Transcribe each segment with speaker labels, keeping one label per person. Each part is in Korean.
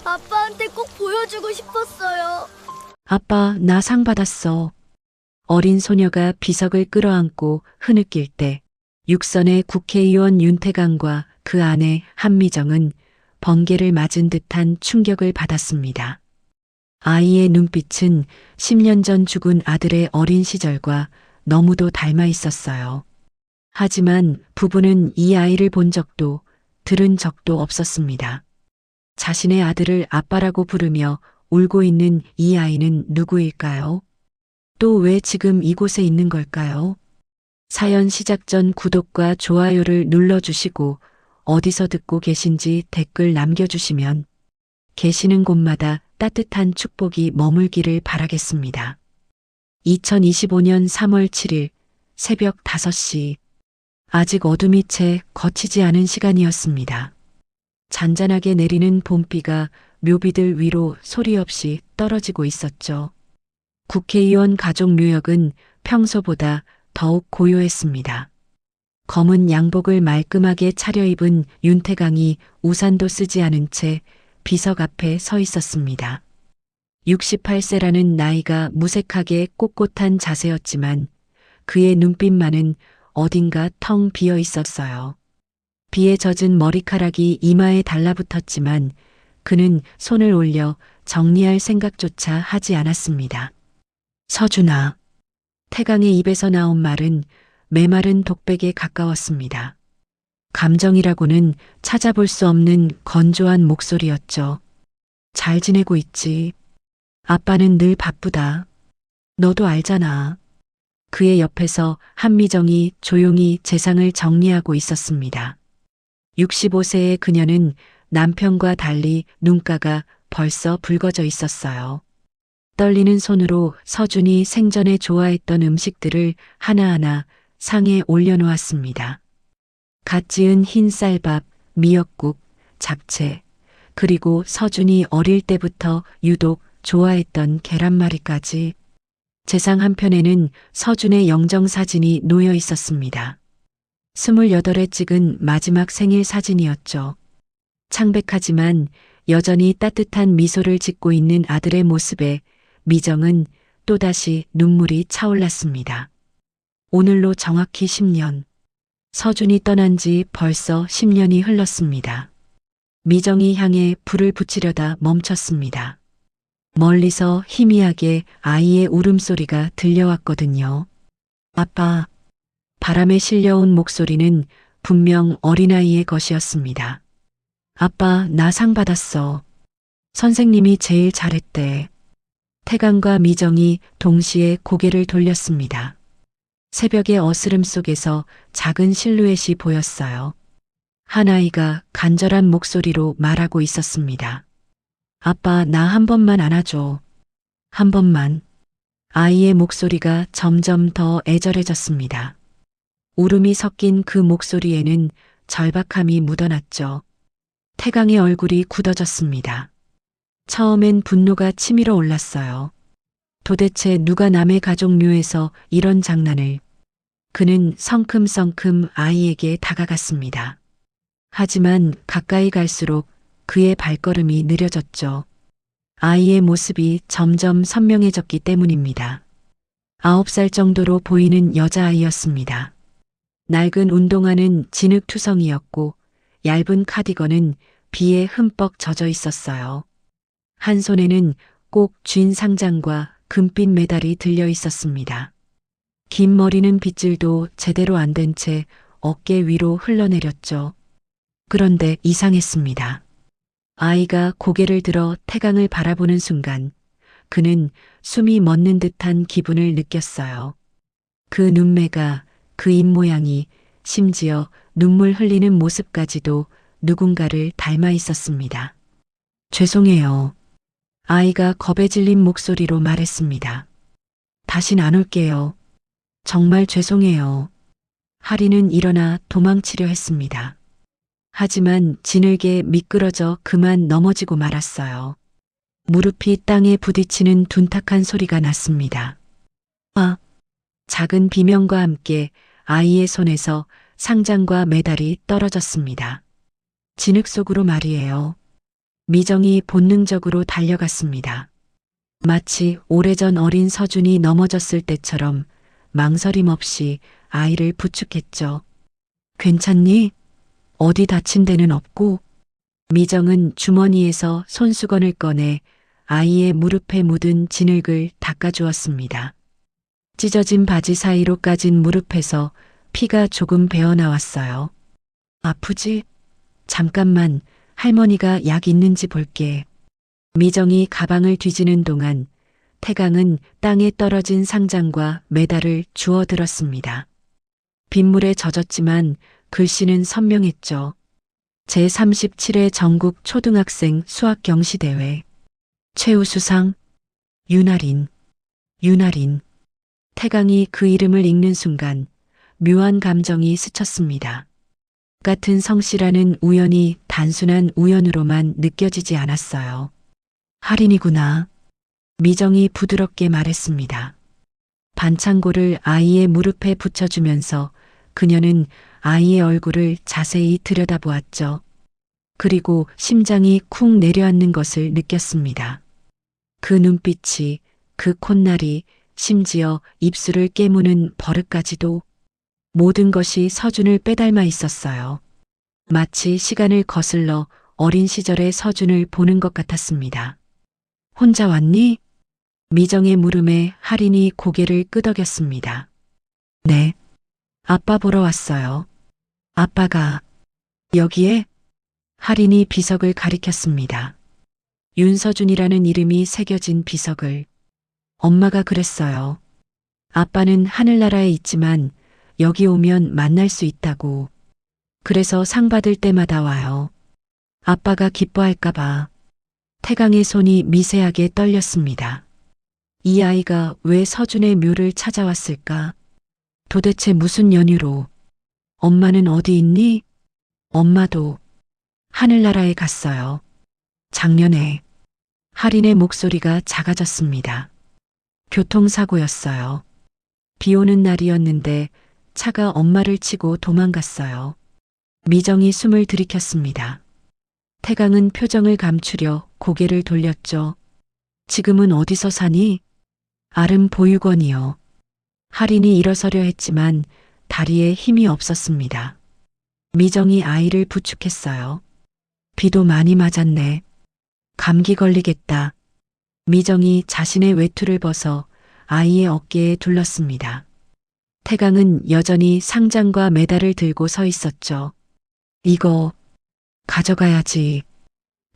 Speaker 1: 아빠한테 꼭 보여주고 싶었어요.
Speaker 2: 아빠, 나 상 받았어. 어린 소녀가 비석을 끌어안고 흐느낄 때 육선의 국회의원 윤태강과 그 아내 한미정은 번개를 맞은 듯한 충격을 받았습니다. 아이의 눈빛은 10년 전 죽은 아들의 어린 시절과 너무도 닮아 있었어요. 하지만 부부는 이 아이를 본 적도 들은 적도 없었습니다. 자신의 아들을 아빠라고 부르며 울고 있는 이 아이는 누구일까요? 또 왜 지금 이곳에 있는 걸까요? 사연 시작 전 구독과 좋아요를 눌러주시고 어디서 듣고 계신지 댓글 남겨주시면 계시는 곳마다 따뜻한 축복이 머물기를 바라겠습니다. 2025년 3월 7일 새벽 5시 아직 어둠이 채 거치지 않은 시간이었습니다. 잔잔하게 내리는 봄비가 묘비들 위로 소리 없이 떨어지고 있었죠. 국회의원 가족 묘역은 평소보다 더욱 고요했습니다. 검은 양복을 말끔하게 차려입은 윤태강이 우산도 쓰지 않은 채 비석 앞에 서 있었습니다. 68세라는 나이가 무색하게 꼿꼿한 자세였지만 그의 눈빛만은 어딘가 텅 비어 있었어요. 비에 젖은 머리카락이 이마에 달라붙었지만 그는 손을 올려 정리할 생각조차 하지 않았습니다. 서준아. 태강의 입에서 나온 말은 메마른 독백에 가까웠습니다. 감정이라고는 찾아볼 수 없는 건조한 목소리였죠. 잘 지내고 있지. 아빠는 늘 바쁘다. 너도 알잖아. 그의 옆에서 한미정이 조용히 재상을 정리하고 있었습니다. 65세의 그녀는 남편과 달리 눈가가 벌써 붉어져 있었어요. 떨리는 손으로 서준이 생전에 좋아했던 음식들을 하나하나 상에 올려놓았습니다. 갓 지은 흰 쌀밥, 미역국, 잡채, 그리고 서준이 어릴 때부터 유독 좋아했던 계란말이까지. 재상 한편에는 서준의 영정사진이 놓여 있었습니다. 28에 찍은 마지막 생일 사진이었죠. 창백하지만 여전히 따뜻한 미소를 짓고 있는 아들의 모습에 미정은 또다시 눈물이 차올랐습니다. 오늘로 정확히 10년. 서준이 떠난 지 벌써 10년이 흘렀습니다. 미정이 향해 불을 붙이려다 멈췄습니다. 멀리서 희미하게 아이의 울음소리가 들려왔거든요. 아빠. 바람에 실려온 목소리는 분명 어린아이의 것이었습니다. 아빠, 나 상 받았어. 선생님이 제일 잘했대. 태강과 미정이 동시에 고개를 돌렸습니다. 새벽의 어스름 속에서 작은 실루엣이 보였어요. 한 아이가 간절한 목소리로 말하고 있었습니다. 아빠, 나 한 번만 안아줘. 한 번만. 아이의 목소리가 점점 더 애절해졌습니다. 울음이 섞인 그 목소리에는 절박함이 묻어났죠. 태강의 얼굴이 굳어졌습니다. 처음엔 분노가 치밀어 올랐어요. 도대체 누가 남의 가족 묘에서 이런 장난을. 그는 성큼성큼 아이에게 다가갔습니다. 하지만 가까이 갈수록 그의 발걸음이 느려졌죠. 아이의 모습이 점점 선명해졌기 때문입니다. 9살 정도로 보이는 여자아이였습니다. 낡은 운동화는 진흙투성이었고 얇은 카디건은 비에 흠뻑 젖어 있었어요. 한 손에는 꼭 쥔 상장과 금빛 메달이 들려 있었습니다. 긴 머리는 빗질도 제대로 안 된 채 어깨 위로 흘러내렸죠. 그런데 이상했습니다. 아이가 고개를 들어 태강을 바라보는 순간 그는 숨이 멎는 듯한 기분을 느꼈어요. 그 눈매가, 그 입모양이, 심지어 눈물 흘리는 모습까지도 누군가를 닮아 있었습니다. 죄송해요. 아이가 겁에 질린 목소리로 말했습니다. 다신 안 올게요. 정말 죄송해요. 하리는 일어나 도망치려 했습니다. 하지만 진흙에 미끄러져 그만 넘어지고 말았어요. 무릎이 땅에 부딪히는 둔탁한 소리가 났습니다. 아! 작은 비명과 함께 아이의 손에서 상장과 메달이 떨어졌습니다. 진흙 속으로 말이에요. 미정이 본능적으로 달려갔습니다. 마치 오래전 어린 서준이 넘어졌을 때처럼 망설임 없이 아이를 부축했죠. 괜찮니? 어디 다친 데는 없고? 미정은 주머니에서 손수건을 꺼내 아이의 무릎에 묻은 진흙을 닦아주었습니다. 찢어진 바지 사이로 까진 무릎에서 피가 조금 배어나왔어요. 아프지? 잠깐만, 할머니가 약 있는지 볼게. 미정이 가방을 뒤지는 동안 태강은 땅에 떨어진 상장과 메달을 주워 들었습니다. 빗물에 젖었지만 글씨는 선명했죠. 제37회 전국 초등학생 수학 경시대회. 최우수상 윤아린. 태강이 그 이름을 읽는 순간 묘한 감정이 스쳤습니다. 같은 성씨라는 우연이 단순한 우연으로만 느껴지지 않았어요. 할인이구나. 미정이 부드럽게 말했습니다. 반창고를 아이의 무릎에 붙여주면서 그녀는 아이의 얼굴을 자세히 들여다보았죠. 그리고 심장이 쿵 내려앉는 것을 느꼈습니다. 그 눈빛이, 그 콧날이, 심지어 입술을 깨무는 버릇까지도 모든 것이 서준을 빼닮아 있었어요. 마치 시간을 거슬러 어린 시절의 서준을 보는 것 같았습니다. 혼자 왔니? 미정의 물음에 할인이 고개를 끄덕였습니다. 네. 아빠 보러 왔어요. 아빠가 여기에? 할인이 비석을 가리켰습니다. 윤서준이라는 이름이 새겨진 비석을. 엄마가 그랬어요. 아빠는 하늘나라에 있지만 여기 오면 만날 수 있다고. 그래서 상 받을 때마다 와요. 아빠가 기뻐할까봐. 태강의 손이 미세하게 떨렸습니다. 이 아이가 왜 서준의 묘를 찾아왔을까? 도대체 무슨 연유로? 엄마는 어디 있니? 엄마도 하늘나라에 갔어요. 작년에. 할인의 목소리가 작아졌습니다. 교통사고였어요. 비 오는 날이었는데 차가 엄마를 치고 도망갔어요. 미정이 숨을 들이켰습니다. 태강은 표정을 감추려 고개를 돌렸죠. 지금은 어디서 사니? 아름 보육원이요. 할인이 일어서려 했지만 다리에 힘이 없었습니다. 미정이 아이를 부축했어요. 비도 많이 맞았네. 감기 걸리겠다. 미정이 자신의 외투를 벗어 아이의 어깨에 둘렀습니다. 태강은 여전히 상장과 메달을 들고 서 있었죠. 이거 가져가야지.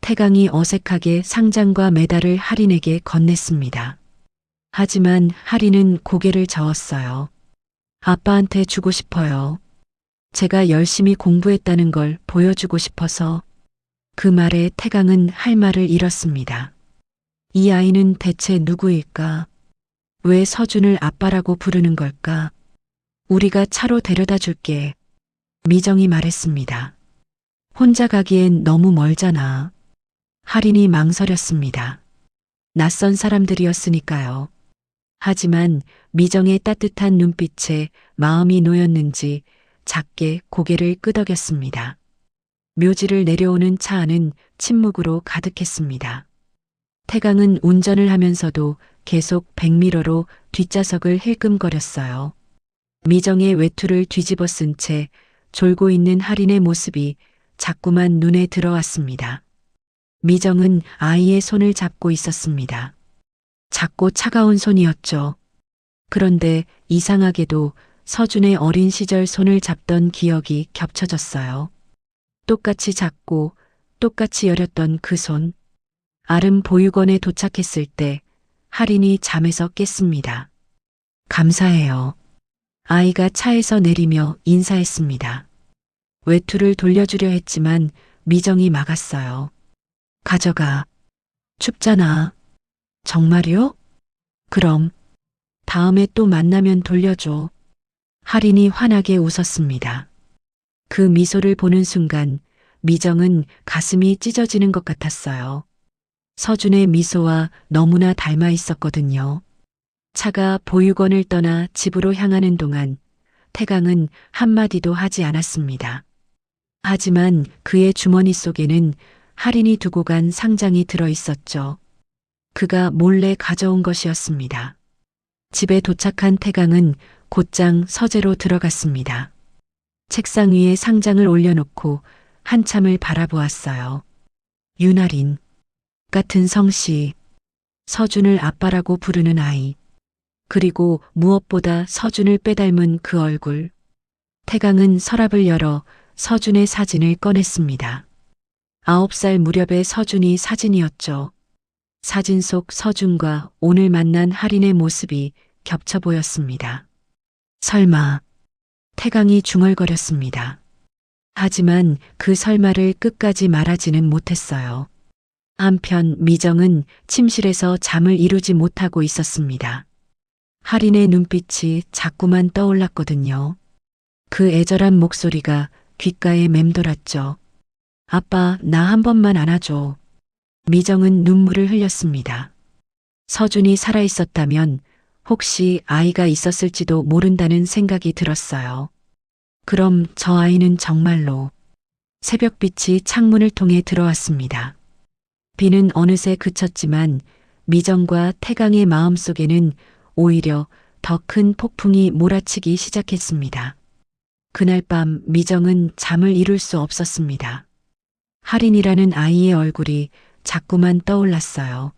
Speaker 2: 태강이 어색하게 상장과 메달을 할인에게 건넸습니다. 하지만 할인은 고개를 저었어요. 아빠한테 주고 싶어요. 제가 열심히 공부했다는 걸 보여주고 싶어서. 그 말에 태강은 할 말을 잃었습니다. 이 아이는 대체 누구일까? 왜 서준을 아빠라고 부르는 걸까? 우리가 차로 데려다 줄게. 미정이 말했습니다. 혼자 가기엔 너무 멀잖아. 할인이 망설였습니다. 낯선 사람들이었으니까요. 하지만 미정의 따뜻한 눈빛에 마음이 놓였는지 작게 고개를 끄덕였습니다. 묘지를 내려오는 차 안은 침묵으로 가득했습니다. 태강은 운전을 하면서도 계속 백미러로 뒷좌석을 힐끔거렸어요. 미정의 외투를 뒤집어 쓴 채 졸고 있는 할인의 모습이 자꾸만 눈에 들어왔습니다. 미정은 아이의 손을 잡고 있었습니다. 작고 차가운 손이었죠. 그런데 이상하게도 서준의 어린 시절 손을 잡던 기억이 겹쳐졌어요. 똑같이 작고 똑같이 여렸던 그 손. 아름 보육원에 도착했을 때 할인이 잠에서 깼습니다. 감사해요. 아이가 차에서 내리며 인사했습니다. 외투를 돌려주려 했지만 미정이 막았어요. 가져가. 춥잖아. 정말요? 그럼 다음에 또 만나면 돌려줘. 할인이 환하게 웃었습니다. 그 미소를 보는 순간 미정은 가슴이 찢어지는 것 같았어요. 서준의 미소와 너무나 닮아 있었거든요. 차가 보육원을 떠나 집으로 향하는 동안 태강은 한마디도 하지 않았습니다. 하지만 그의 주머니 속에는 할인이 두고 간 상장이 들어 있었죠. 그가 몰래 가져온 것이었습니다. 집에 도착한 태강은 곧장 서재로 들어갔습니다. 책상 위에 상장을 올려놓고 한참을 바라보았어요. 윤아린 같은 성씨, 서준을 아빠라고 부르는 아이, 그리고 무엇보다 서준을 빼닮은 그 얼굴. 태강은 서랍을 열어 서준의 사진을 꺼냈습니다. 9살 무렵의 서준이 사진이었죠. 사진 속 서준과 오늘 만난 할인의 모습이 겹쳐 보였습니다. 설마, 태강이 중얼거렸습니다. 하지만 그 설마를 끝까지 말하지는 못했어요. 한편 미정은 침실에서 잠을 이루지 못하고 있었습니다. 할인의 눈빛이 자꾸만 떠올랐거든요. 그 애절한 목소리가 귓가에 맴돌았죠. 아빠, 나 한 번만 안아줘. 미정은 눈물을 흘렸습니다. 서준이 살아있었다면 혹시 아이가 있었을지도 모른다는 생각이 들었어요. 그럼 저 아이는 정말로. 새벽빛이 창문을 통해 들어왔습니다. 비는 어느새 그쳤지만 미정과 태강의 마음속에는 오히려 더 큰 폭풍이 몰아치기 시작했습니다. 그날 밤 미정은 잠을 이룰 수 없었습니다. 할인이라는 아이의 얼굴이 자꾸만 떠올랐어요.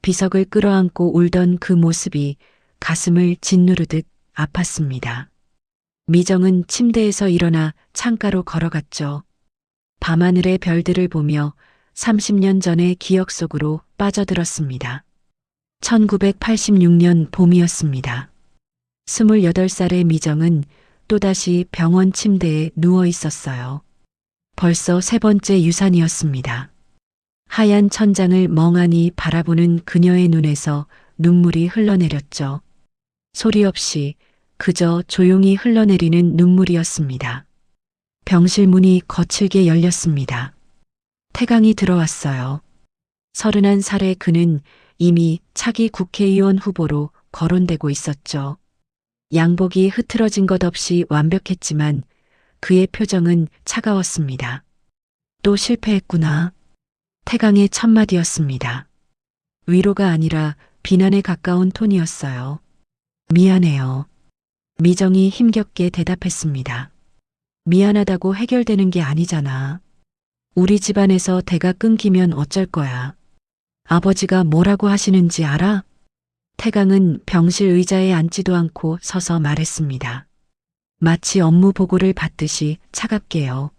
Speaker 2: 비석을 끌어안고 울던 그 모습이 가슴을 짓누르듯 아팠습니다. 미정은 침대에서 일어나 창가로 걸어갔죠. 밤하늘의 별들을 보며 30년 전의 기억 속으로 빠져들었습니다. 1986년 봄이었습니다. 28살의 미정은 또다시 병원 침대에 누워 있었어요. 벌써 세 번째 유산이었습니다. 하얀 천장을 멍하니 바라보는 그녀의 눈에서 눈물이 흘러내렸죠. 소리 없이 그저 조용히 흘러내리는 눈물이었습니다. 병실 문이 거칠게 열렸습니다. 태강이 들어왔어요. 31살의 그는 이미 차기 국회의원 후보로 거론되고 있었죠. 양복이 흐트러진 것 없이 완벽했지만 그의 표정은 차가웠습니다. 또 실패했구나. 태강의 첫마디였습니다. 위로가 아니라 비난에 가까운 톤이었어요. 미안해요. 미정이 힘겹게 대답했습니다. 미안하다고 해결되는 게 아니잖아. 우리 집안에서 대가 끊기면 어쩔 거야. 아버지가 뭐라고 하시는지 알아? 태강은 병실 의자에 앉지도 않고 서서 말했습니다. 마치 업무 보고를 받듯이 차갑게요.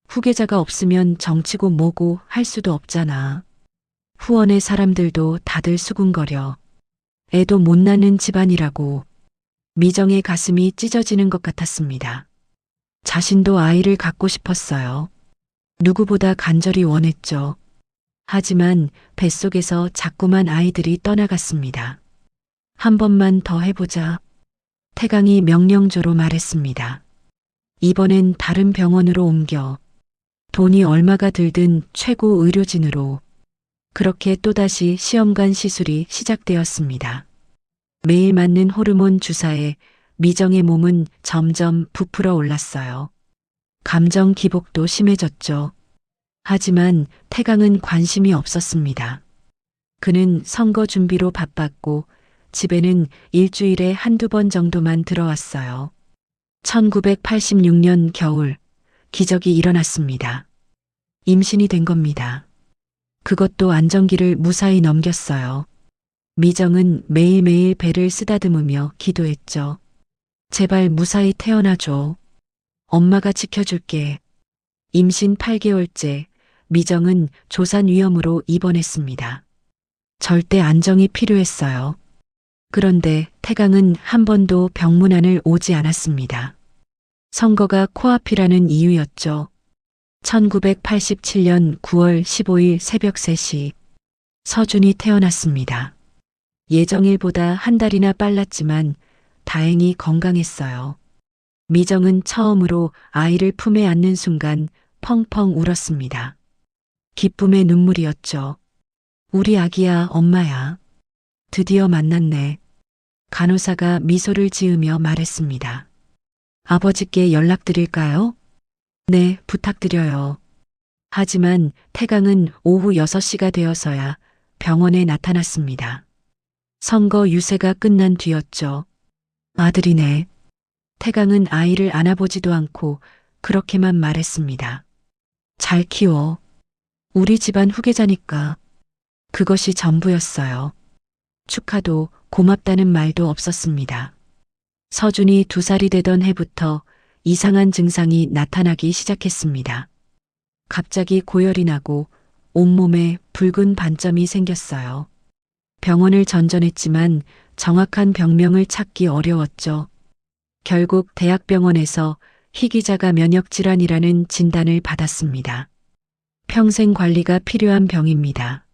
Speaker 2: 후계자가 없으면 정치고 뭐고 할 수도 없잖아. 후원의 사람들도 다들 수군거려. 애도 못 낳는 집안이라고. 미정의 가슴이 찢어지는 것 같았습니다. 자신도 아이를 갖고 싶었어요. 누구보다 간절히 원했죠. 하지만 뱃속에서 자꾸만 아이들이 떠나갔습니다. 한 번만 더 해보자. 태강이 명령조로 말했습니다. 이번엔 다른 병원으로 옮겨. 돈이 얼마가 들든 최고 의료진으로. 그렇게 또다시 시험관 시술이 시작되었습니다. 매일 맞는 호르몬 주사에 미정의 몸은 점점 부풀어 올랐어요. 감정 기복도 심해졌죠. 하지만 태강은 관심이 없었습니다. 그는 선거 준비로 바빴고 집에는 일주일에 한두 번 정도만 들어왔어요. 1986년 겨울, 기적이 일어났습니다. 임신이 된 겁니다. 그것도 안정기를 무사히 넘겼어요. 미정은 매일매일 배를 쓰다듬으며 기도했죠. 제발 무사히 태어나줘. 엄마가 지켜줄게. 임신 8개월째, 미정은 조산 위염으로 입원했습니다. 절대 안정이 필요했어요. 그런데 태강은 한 번도 병문안을 오지 않았습니다. 선거가 코앞이라는 이유였죠. 1987년 9월 15일 새벽 3시, 서준이 태어났습니다. 예정일보다 한 달이나 빨랐지만 다행히 건강했어요. 미정은 처음으로 아이를 품에 안는 순간 펑펑 울었습니다. 기쁨의 눈물이었죠. 우리 아기야, 엄마야. 드디어 만났네. 간호사가 미소를 지으며 말했습니다. 아버지께 연락드릴까요? 네, 부탁드려요. 하지만 태강은 오후 6시가 되어서야 병원에 나타났습니다. 선거 유세가 끝난 뒤였죠. 아들이네. 태강은 아이를 안아보지도 않고 그렇게만 말했습니다. 잘 키워. 우리 집안 후계자니까. 그것이 전부였어요. 축하도 고맙다는 말도 없었습니다. 서준이 2살이 되던 해부터 이상한 증상이 나타나기 시작했습니다. 갑자기 고열이 나고 온몸에 붉은 반점이 생겼어요. 병원을 전전했지만 정확한 병명을 찾기 어려웠죠. 결국 대학병원에서 희귀자가 면역질환이라는 진단을 받았습니다. 평생 관리가 필요한 병입니다.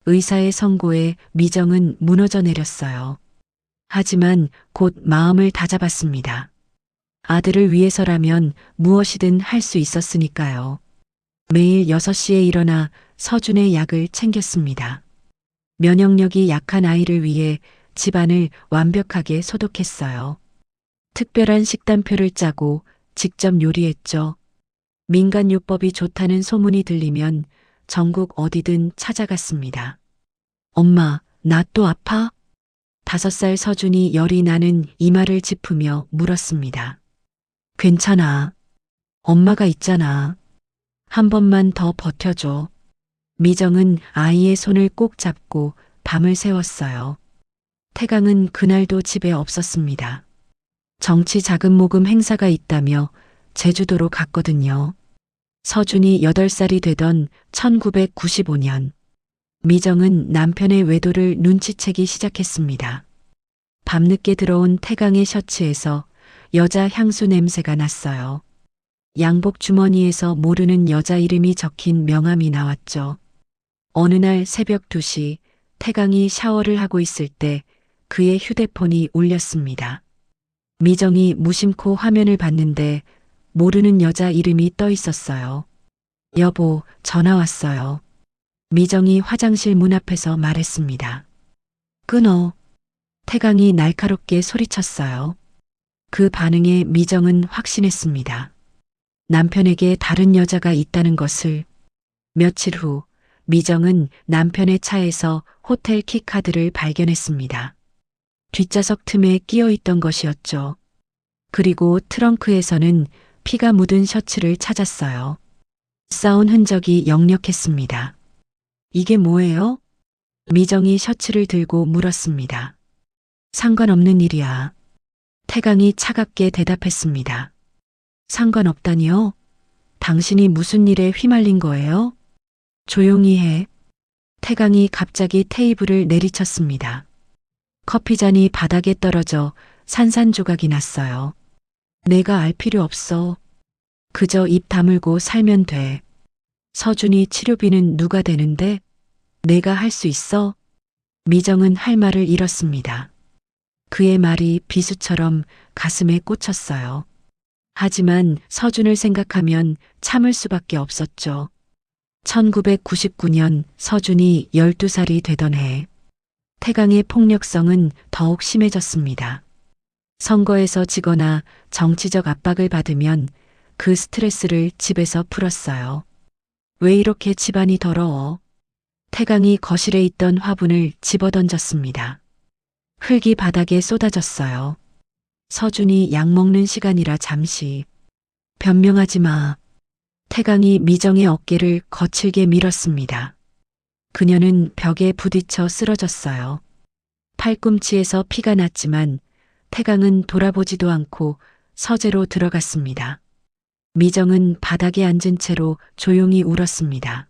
Speaker 2: 의사의 선고에 미정은 무너져 내렸어요. 하지만 곧 마음을 다잡았습니다. 아들을 위해서라면 무엇이든 할 수 있었으니까요. 매일 6시에 일어나 서준의 약을 챙겼습니다. 면역력이 약한 아이를 위해 집안을 완벽하게 소독했어요. 특별한 식단표를 짜고 직접 요리했죠. 민간요법이 좋다는 소문이 들리면 전국 어디든 찾아갔습니다. 엄마, 나 또 아파? 5살 서준이 열이 나는 이마를 짚으며 물었습니다. 괜찮아. 엄마가 있잖아. 한 번만 더 버텨줘. 미정은 아이의 손을 꼭 잡고 밤을 새웠어요. 태강은 그날도 집에 없었습니다. 정치 자금 모금 행사가 있다며 제주도로 갔거든요. 서준이 8살이 되던 1995년, 미정은 남편의 외도를 눈치채기 시작했습니다. 밤늦게 들어온 태강의 셔츠에서 여자 향수 냄새가 났어요. 양복 주머니에서 모르는 여자 이름이 적힌 명함이 나왔죠. 어느 날 새벽 2시 태강이 샤워를 하고 있을 때 그의 휴대폰이 울렸습니다. 미정이 무심코 화면을 봤는데 모르는 여자 이름이 떠 있었어요. 여보, 전화 왔어요. 미정이 화장실 문 앞에서 말했습니다. 끊어. 태강이 날카롭게 소리쳤어요. 그 반응에 미정은 확신했습니다. 남편에게 다른 여자가 있다는 것을. 며칠 후 미정은 남편의 차에서 호텔 키카드를 발견했습니다. 뒷좌석 틈에 끼어 있던 것이었죠. 그리고 트렁크에서는 피가 묻은 셔츠를 찾았어요. 싸운 흔적이 역력했습니다. 이게 뭐예요? 미정이 셔츠를 들고 물었습니다. 상관없는 일이야. 태강이 차갑게 대답했습니다. 상관없다니요? 당신이 무슨 일에 휘말린 거예요? 조용히 해. 태강이 갑자기 테이블을 내리쳤습니다. 커피잔이 바닥에 떨어져 산산조각이 났어요. 내가 알 필요 없어. 그저 입 다물고 살면 돼. 서준이 치료비는 누가 되는데? 내가 할 수 있어? 미정은 할 말을 잃었습니다. 그의 말이 비수처럼 가슴에 꽂혔어요. 하지만 서준을 생각하면 참을 수밖에 없었죠. 1999년 서준이 12살이 되던 해, 태강의 폭력성은 더욱 심해졌습니다. 선거에서 지거나 정치적 압박을 받으면 그 스트레스를 집에서 풀었어요. 왜 이렇게 집안이 더러워? 태강이 거실에 있던 화분을 집어던졌습니다. 흙이 바닥에 쏟아졌어요. 서준이 약 먹는 시간이라 잠시. 변명하지 마. 태강이 미정의 어깨를 거칠게 밀었습니다. 그녀는 벽에 부딪혀 쓰러졌어요. 팔꿈치에서 피가 났지만 태강은 돌아보지도 않고 서재로 들어갔습니다. 미정은 바닥에 앉은 채로 조용히 울었습니다.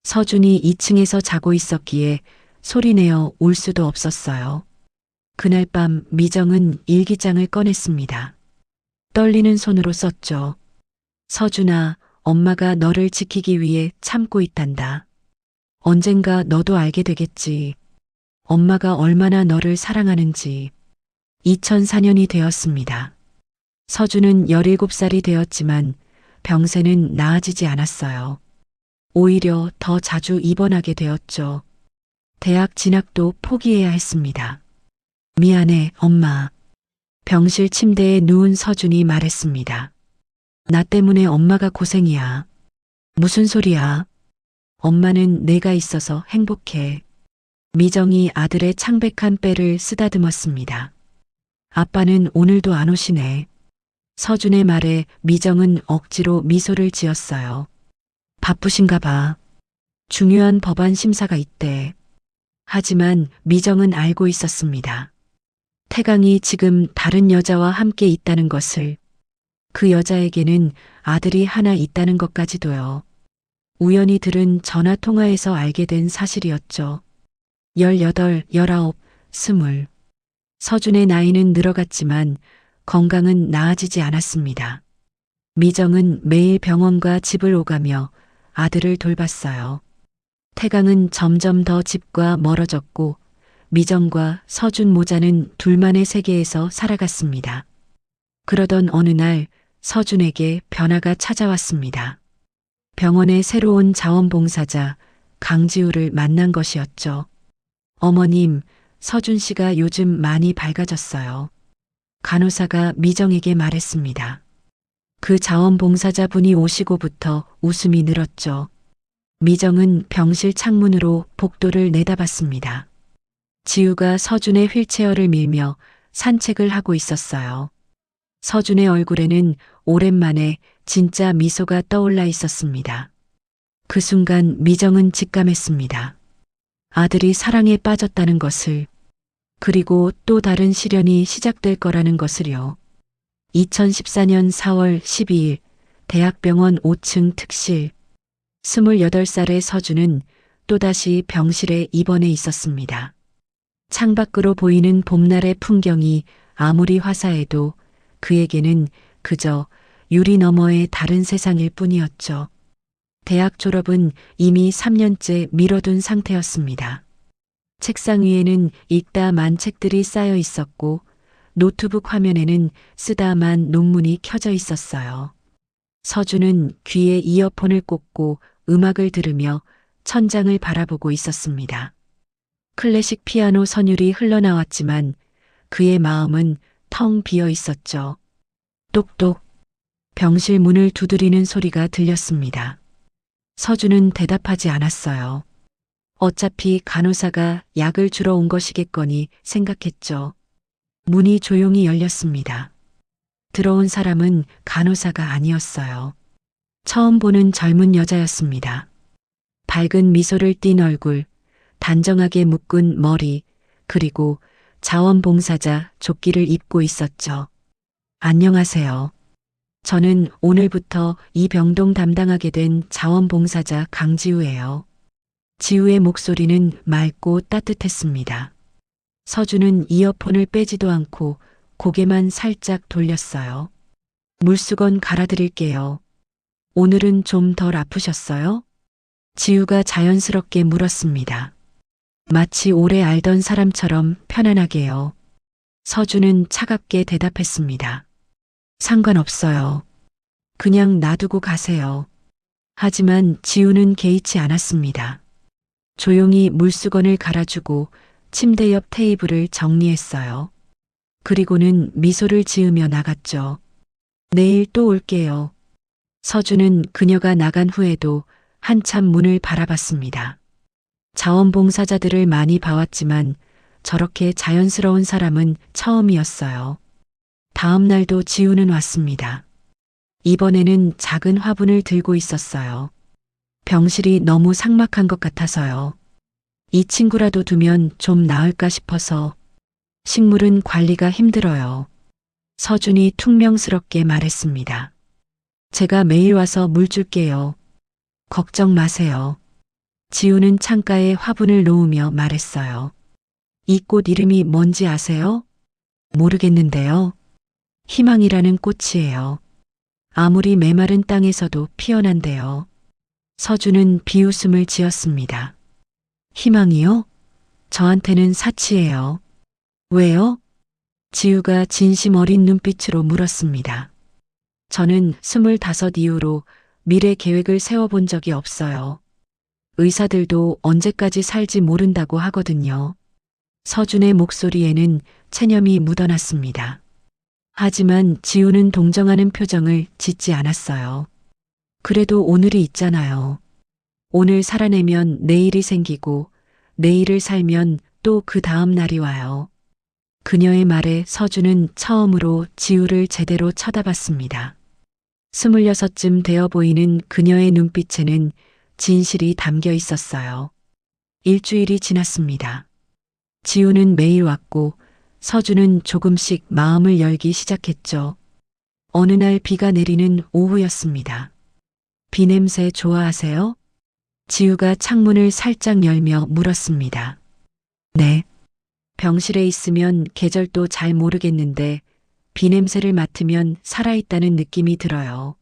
Speaker 2: 서준이 2층에서 자고 있었기에 소리내어 울 수도 없었어요. 그날 밤 미정은 일기장을 꺼냈습니다. 떨리는 손으로 썼죠. 서준아, 엄마가 너를 지키기 위해 참고 있단다. 언젠가 너도 알게 되겠지. 엄마가 얼마나 너를 사랑하는지. 2004년이 되었습니다. 서준은 17살이 되었지만 병세는 나아지지 않았어요. 오히려 더 자주 입원하게 되었죠. 대학 진학도 포기해야 했습니다. 미안해, 엄마. 병실 침대에 누운 서준이 말했습니다. 나 때문에 엄마가 고생이야. 무슨 소리야? 엄마는 내가 있어서 행복해. 미정이 아들의 창백한 빼를 쓰다듬었습니다. 아빠는 오늘도 안 오시네. 서준의 말에 미정은 억지로 미소를 지었어요. 바쁘신가 봐. 중요한 법안 심사가 있대. 하지만 미정은 알고 있었습니다. 태강이 지금 다른 여자와 함께 있다는 것을, 그 여자에게는 아들이 하나 있다는 것까지도요. 우연히 들은 전화 통화에서 알게 된 사실이었죠. 18, 19, 20. 서준의 나이는 늘어갔지만 건강은 나아지지 않았습니다. 미정은 매일 병원과 집을 오가며 아들을 돌봤어요. 태강은 점점 더 집과 멀어졌고 미정과 서준 모자는 둘만의 세계에서 살아갔습니다. 그러던 어느 날 서준에게 변화가 찾아왔습니다. 병원의 새로운 자원봉사자 강지우를 만난 것이었죠. 어머님, 서준 씨가 요즘 많이 밝아졌어요. 간호사가 미정에게 말했습니다. 그 자원봉사자분이 오시고부터 웃음이 늘었죠. 미정은 병실 창문으로 복도를 내다봤습니다. 지우가 서준의 휠체어를 밀며 산책을 하고 있었어요. 서준의 얼굴에는 오랜만에 진짜 미소가 떠올라 있었습니다. 그 순간 미정은 직감했습니다. 아들이 사랑에 빠졌다는 것을, 그리고 또 다른 시련이 시작될 거라는 것을요. 2014년 4월 12일 대학병원 5층 특실. 28살의 서준은 또다시 병실에 입원해 있었습니다. 창밖으로 보이는 봄날의 풍경이 아무리 화사해도 그에게는 그저 유리 너머의 다른 세상일 뿐이었죠. 대학 졸업은 이미 3년째 미뤄둔 상태였습니다. 책상 위에는 읽다만 책들이 쌓여 있었고 노트북 화면에는 쓰다만 논문이 켜져 있었어요. 서준은 귀에 이어폰을 꽂고 음악을 들으며 천장을 바라보고 있었습니다. 클래식 피아노 선율이 흘러나왔지만 그의 마음은 텅 비어 있었죠. 똑똑. 병실 문을 두드리는 소리가 들렸습니다. 서준은 대답하지 않았어요. 어차피 간호사가 약을 주러 온 것이겠거니 생각했죠. 문이 조용히 열렸습니다. 들어온 사람은 간호사가 아니었어요. 처음 보는 젊은 여자였습니다. 밝은 미소를 띤 얼굴, 단정하게 묶은 머리, 그리고 자원봉사자 조끼를 입고 있었죠. 안녕하세요. 저는 오늘부터 이 병동 담당하게 된 자원봉사자 강지우예요. 지우의 목소리는 맑고 따뜻했습니다. 서준은 이어폰을 빼지도 않고 고개만 살짝 돌렸어요. 물수건 갈아드릴게요. 오늘은 좀 덜 아프셨어요? 지우가 자연스럽게 물었습니다. 마치 오래 알던 사람처럼 편안하게요. 서준은 차갑게 대답했습니다. 상관없어요. 그냥 놔두고 가세요. 하지만 지우는 개의치 않았습니다. 조용히 물수건을 갈아주고 침대 옆 테이블을 정리했어요. 그리고는 미소를 지으며 나갔죠. 내일 또 올게요. 서준은 그녀가 나간 후에도 한참 문을 바라봤습니다. 자원봉사자들을 많이 봐왔지만 저렇게 자연스러운 사람은 처음이었어요. 다음 날도 지우는 왔습니다. 이번에는 작은 화분을 들고 있었어요. 병실이 너무 삭막한 것 같아서요. 이 친구라도 두면 좀 나을까 싶어서. 식물은 관리가 힘들어요. 서준이 퉁명스럽게 말했습니다. 제가 매일 와서 물 줄게요. 걱정 마세요. 지우는 창가에 화분을 놓으며 말했어요. 이 꽃 이름이 뭔지 아세요? 모르겠는데요. 희망이라는 꽃이에요. 아무리 메마른 땅에서도 피어난대요. 서준은 비웃음을 지었습니다. 희망이요? 저한테는 사치예요. 왜요? 지우가 진심 어린 눈빛으로 물었습니다. 저는 25 이후로 미래 계획을 세워본 적이 없어요. 의사들도 언제까지 살지 모른다고 하거든요. 서준의 목소리에는 체념이 묻어났습니다. 하지만 지우는 동정하는 표정을 짓지 않았어요. 그래도 오늘이 있잖아요. 오늘 살아내면 내일이 생기고 내일을 살면 또 그 다음 날이 와요. 그녀의 말에 서준은 처음으로 지우를 제대로 쳐다봤습니다. 26쯤 되어 보이는 그녀의 눈빛에는 진실이 담겨 있었어요. 일주일이 지났습니다. 지우는 매일 왔고 서준은 조금씩 마음을 열기 시작했죠. 어느 날 비가 내리는 오후였습니다. 비 냄새 좋아하세요? 지우가 창문을 살짝 열며 물었습니다. 네. 병실에 있으면 계절도 잘 모르겠는데 비 냄새를 맡으면 살아있다는 느낌이 들어요.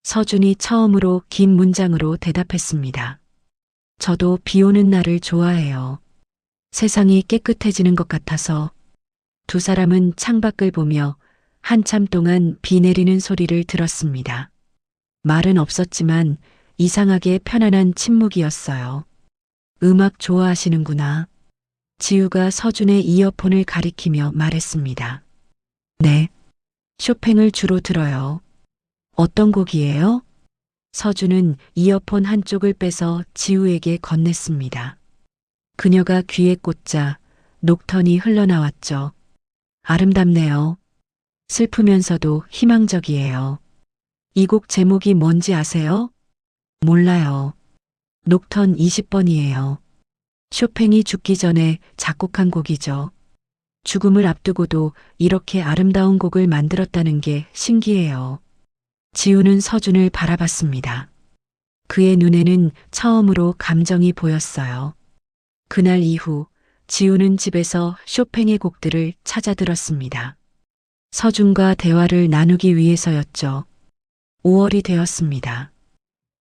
Speaker 2: 서준이 처음으로 긴 문장으로 대답했습니다. 저도 비 오는 날을 좋아해요. 세상이 깨끗해지는 것 같아서. 두 사람은 창밖을 보며 한참 동안 비 내리는 소리를 들었습니다. 말은 없었지만 이상하게 편안한 침묵이었어요. 음악 좋아하시는구나. 지우가 서준의 이어폰을 가리키며 말했습니다. 네. 쇼팽을 주로 들어요. 어떤 곡이에요? 서준은 이어폰 한쪽을 빼서 지우에게 건넸습니다. 그녀가 귀에 꽂자 녹턴이 흘러나왔죠. 아름답네요. 슬프면서도 희망적이에요. 이 곡 제목이 뭔지 아세요? 몰라요. 녹턴 20번이에요. 쇼팽이 죽기 전에 작곡한 곡이죠. 죽음을 앞두고도 이렇게 아름다운 곡을 만들었다는 게 신기해요. 지우는 서준을 바라봤습니다. 그의 눈에는 처음으로 감정이 보였어요. 그날 이후 지우는 집에서 쇼팽의 곡들을 찾아 들었습니다. 서준과 대화를 나누기 위해서였죠. 5월이 되었습니다.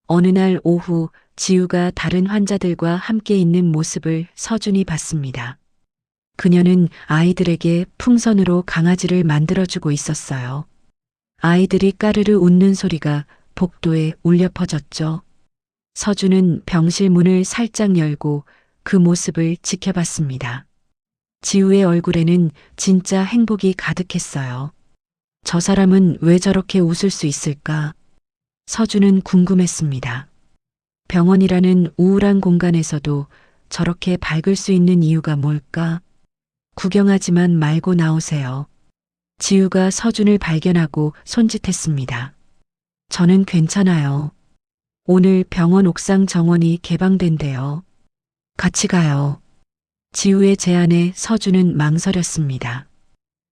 Speaker 2: 어느 날 오후 지우가 다른 환자들과 함께 있는 모습을 서준이 봤습니다. 그녀는 아이들에게 풍선으로 강아지를 만들어주고 있었어요. 아이들이 까르르 웃는 소리가 복도에 울려 퍼졌죠. 서준은 병실 문을 살짝 열고 그 모습을 지켜봤습니다. 지우의 얼굴에는 진짜 행복이 가득했어요. 저 사람은 왜 저렇게 웃을 수 있을까? 서준은 궁금했습니다. 병원이라는 우울한 공간에서도 저렇게 밝을 수 있는 이유가 뭘까? 구경하지만 말고 나오세요. 지우가 서준을 발견하고 손짓했습니다. 저는 괜찮아요. 오늘 병원 옥상 정원이 개방된대요. 같이 가요. 지우의 제안에 서준은 망설였습니다.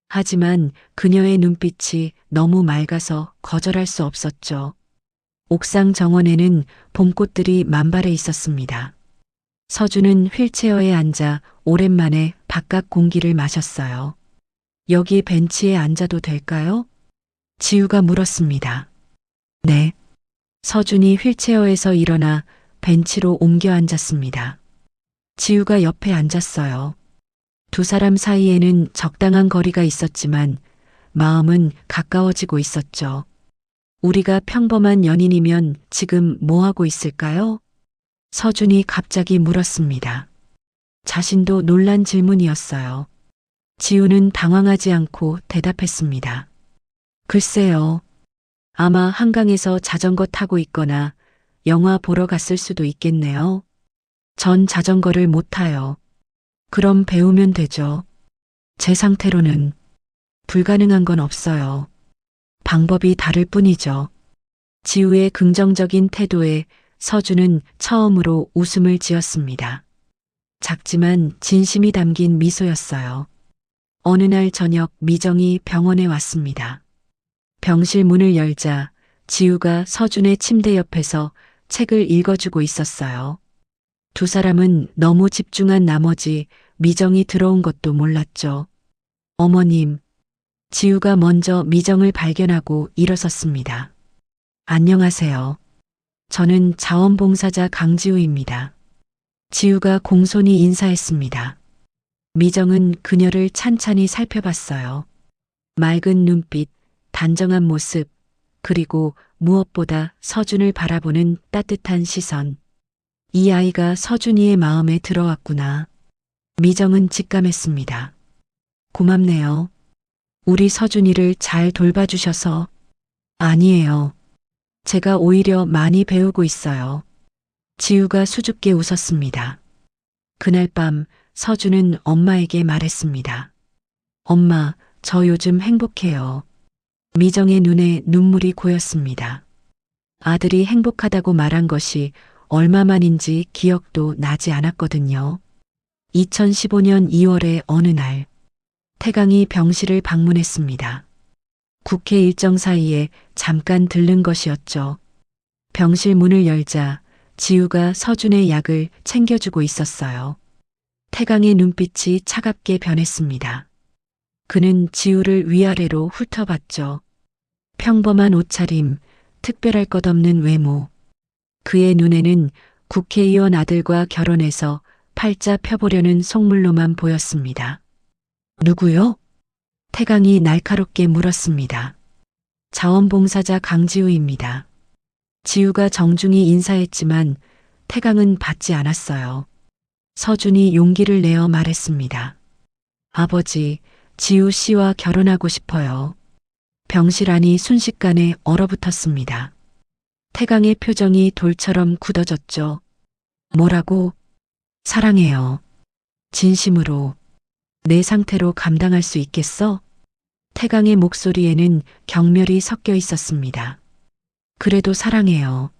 Speaker 2: 하지만 그녀의 눈빛이 너무 맑아서 거절할 수 없었죠. 옥상 정원에는 봄꽃들이 만발해 있었습니다. 서준은 휠체어에 앉아 오랜만에 바깥 공기를 마셨어요. 여기 벤치에 앉아도 될까요? 지우가 물었습니다. 네. 서준이 휠체어에서 일어나 벤치로 옮겨 앉았습니다. 지우가 옆에 앉았어요. 두 사람 사이에는 적당한 거리가 있었지만 마음은 가까워지고 있었죠. 우리가 평범한 연인이면 지금 뭐 하고 있을까요? 서준이 갑자기 물었습니다. 자신도 놀란 질문이었어요. 지우는 당황하지 않고 대답했습니다. 글쎄요. 아마 한강에서 자전거 타고 있거나 영화 보러 갔을 수도 있겠네요. 전 자전거를 못 타요. 그럼 배우면 되죠. 제 상태로는 불가능한 건 없어요. 방법이 다를 뿐이죠. 지우의 긍정적인 태도에 서준은 처음으로 웃음을 지었습니다. 작지만 진심이 담긴 미소였어요. 어느 날 저녁 미정이 병원에 왔습니다. 병실 문을 열자 지우가 서준의 침대 옆에서 책을 읽어주고 있었어요. 두 사람은 너무 집중한 나머지 미정이 들어온 것도 몰랐죠. 어머님, 지우가 먼저 미정을 발견하고 일어섰습니다. 안녕하세요. 저는 자원봉사자 강지우입니다. 지우가 공손히 인사했습니다. 미정은 그녀를 찬찬히 살펴봤어요. 맑은 눈빛, 단정한 모습, 그리고 무엇보다 서준을 바라보는 따뜻한 시선. 이 아이가 서준이의 마음에 들어왔구나. 미정은 직감했습니다. 고맙네요. 우리 서준이를 잘 돌봐주셔서. 아니에요. 제가 오히려 많이 배우고 있어요. 지우가 수줍게 웃었습니다. 그날 밤 서준은 엄마에게 말했습니다. 엄마, 저 요즘 행복해요. 미정의 눈에 눈물이 고였습니다. 아들이 행복하다고 말한 것이 얼마만인지 기억도 나지 않았거든요. 2015년 2월의 어느 날, 태강이 병실을 방문했습니다. 국회 일정 사이에 잠깐 들른 것이었죠. 병실 문을 열자 지우가 서준의 약을 챙겨주고 있었어요. 태강의 눈빛이 차갑게 변했습니다. 그는 지우를 위아래로 훑어봤죠. 평범한 옷차림, 특별할 것 없는 외모. 그의 눈에는 국회의원 아들과 결혼해서 팔자 펴보려는 속물로만 보였습니다. 누구요? 태강이 날카롭게 물었습니다. 자원봉사자 강지우입니다. 지우가 정중히 인사했지만 태강은 받지 않았어요. 서준이 용기를 내어 말했습니다. 아버지, 지우 씨와 결혼하고 싶어요. 병실 안이 순식간에 얼어붙었습니다. 태강의 표정이 돌처럼 굳어졌죠. 뭐라고? 사랑해요. 진심으로. 내 상태로 감당할 수 있겠어? 태강의 목소리에는 경멸이 섞여 있었습니다. 그래도 사랑해요.